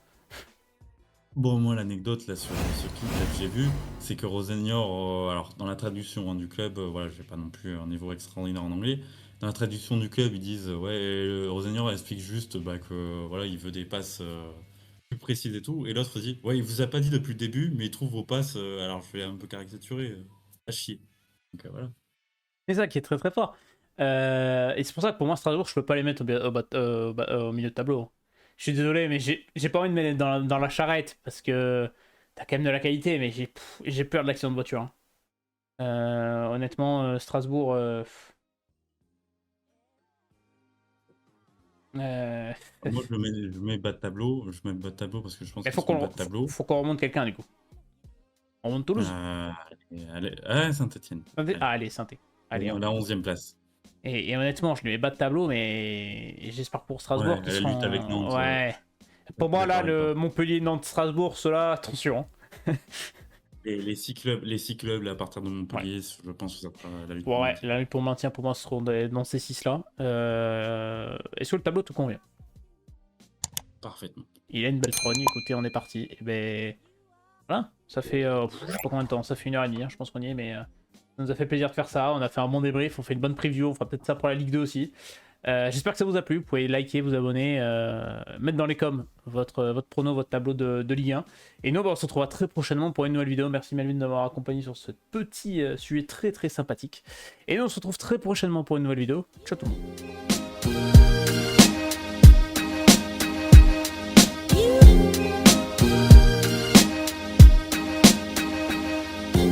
Bon, moi, l'anecdote là sur ce clip là, que j'ai vu, c'est que Rosenior, alors dans la traduction du club, voilà, j'ai pas non plus un niveau extraordinaire en anglais. Dans la traduction du club, ils disent ouais, Rosenior explique juste que voilà, il veut des passes plus précises et tout. Et l'autre dit ouais, il vous a pas dit depuis le début, mais il trouve vos passes. Alors je vais un peu caricaturer, à chier. Donc voilà. C'est ça qui est très très fort. Et c'est pour ça que pour moi, Strasbourg, je peux pas les mettre au milieu de tableau. Je suis désolé, mais j'ai pas envie de me mettre dans la charrette parce que t'as quand même de la qualité, mais j'ai peur de l'accident de voiture. Hein. Honnêtement, Strasbourg. Moi, je mets bas de tableau. Je mets bas de tableau parce que je pense Il qu'ils sont bas de tableau. faut qu'on remonte quelqu'un du coup. On remonte Toulouse. Saint-Etienne. Allez, Saint-Etienne. Allez, la 11e place. Et honnêtement, je lui mets bas de tableau, mais j'espère pour Strasbourg qu'ils seront... lutte avec Nantes. Ouais. Pour moi, là, le Montpellier, Nantes, Strasbourg, ceux-là, attention. Et les 6 clubs là, à partir de Montpellier, je pense que ça sera la lutte. Ouais, la lutte pour le maintien, pour moi, seront dans ces 6-là. Et sur le tableau, tout convient. Parfaitement. Il a une belle trogne, écoutez, on est parti. Et ben voilà, ça fait, je sais pas combien de temps, ça fait 1h30, hein, je pense qu'on y est, mais ça nous a fait plaisir de faire ça. On a fait un bon débrief, on fait une bonne preview, on fera peut-être ça pour la Ligue 2 aussi. J'espère que ça vous a plu. Vous pouvez liker, vous abonner, mettre dans les coms votre prono, votre tableau de Ligue 1. Et nous, on se retrouvera très prochainement pour une nouvelle vidéo. Merci Melvin d'avoir accompagné sur ce petit sujet très très sympathique. Et nous, on se retrouve très prochainement pour une nouvelle vidéo. Ciao tout le monde.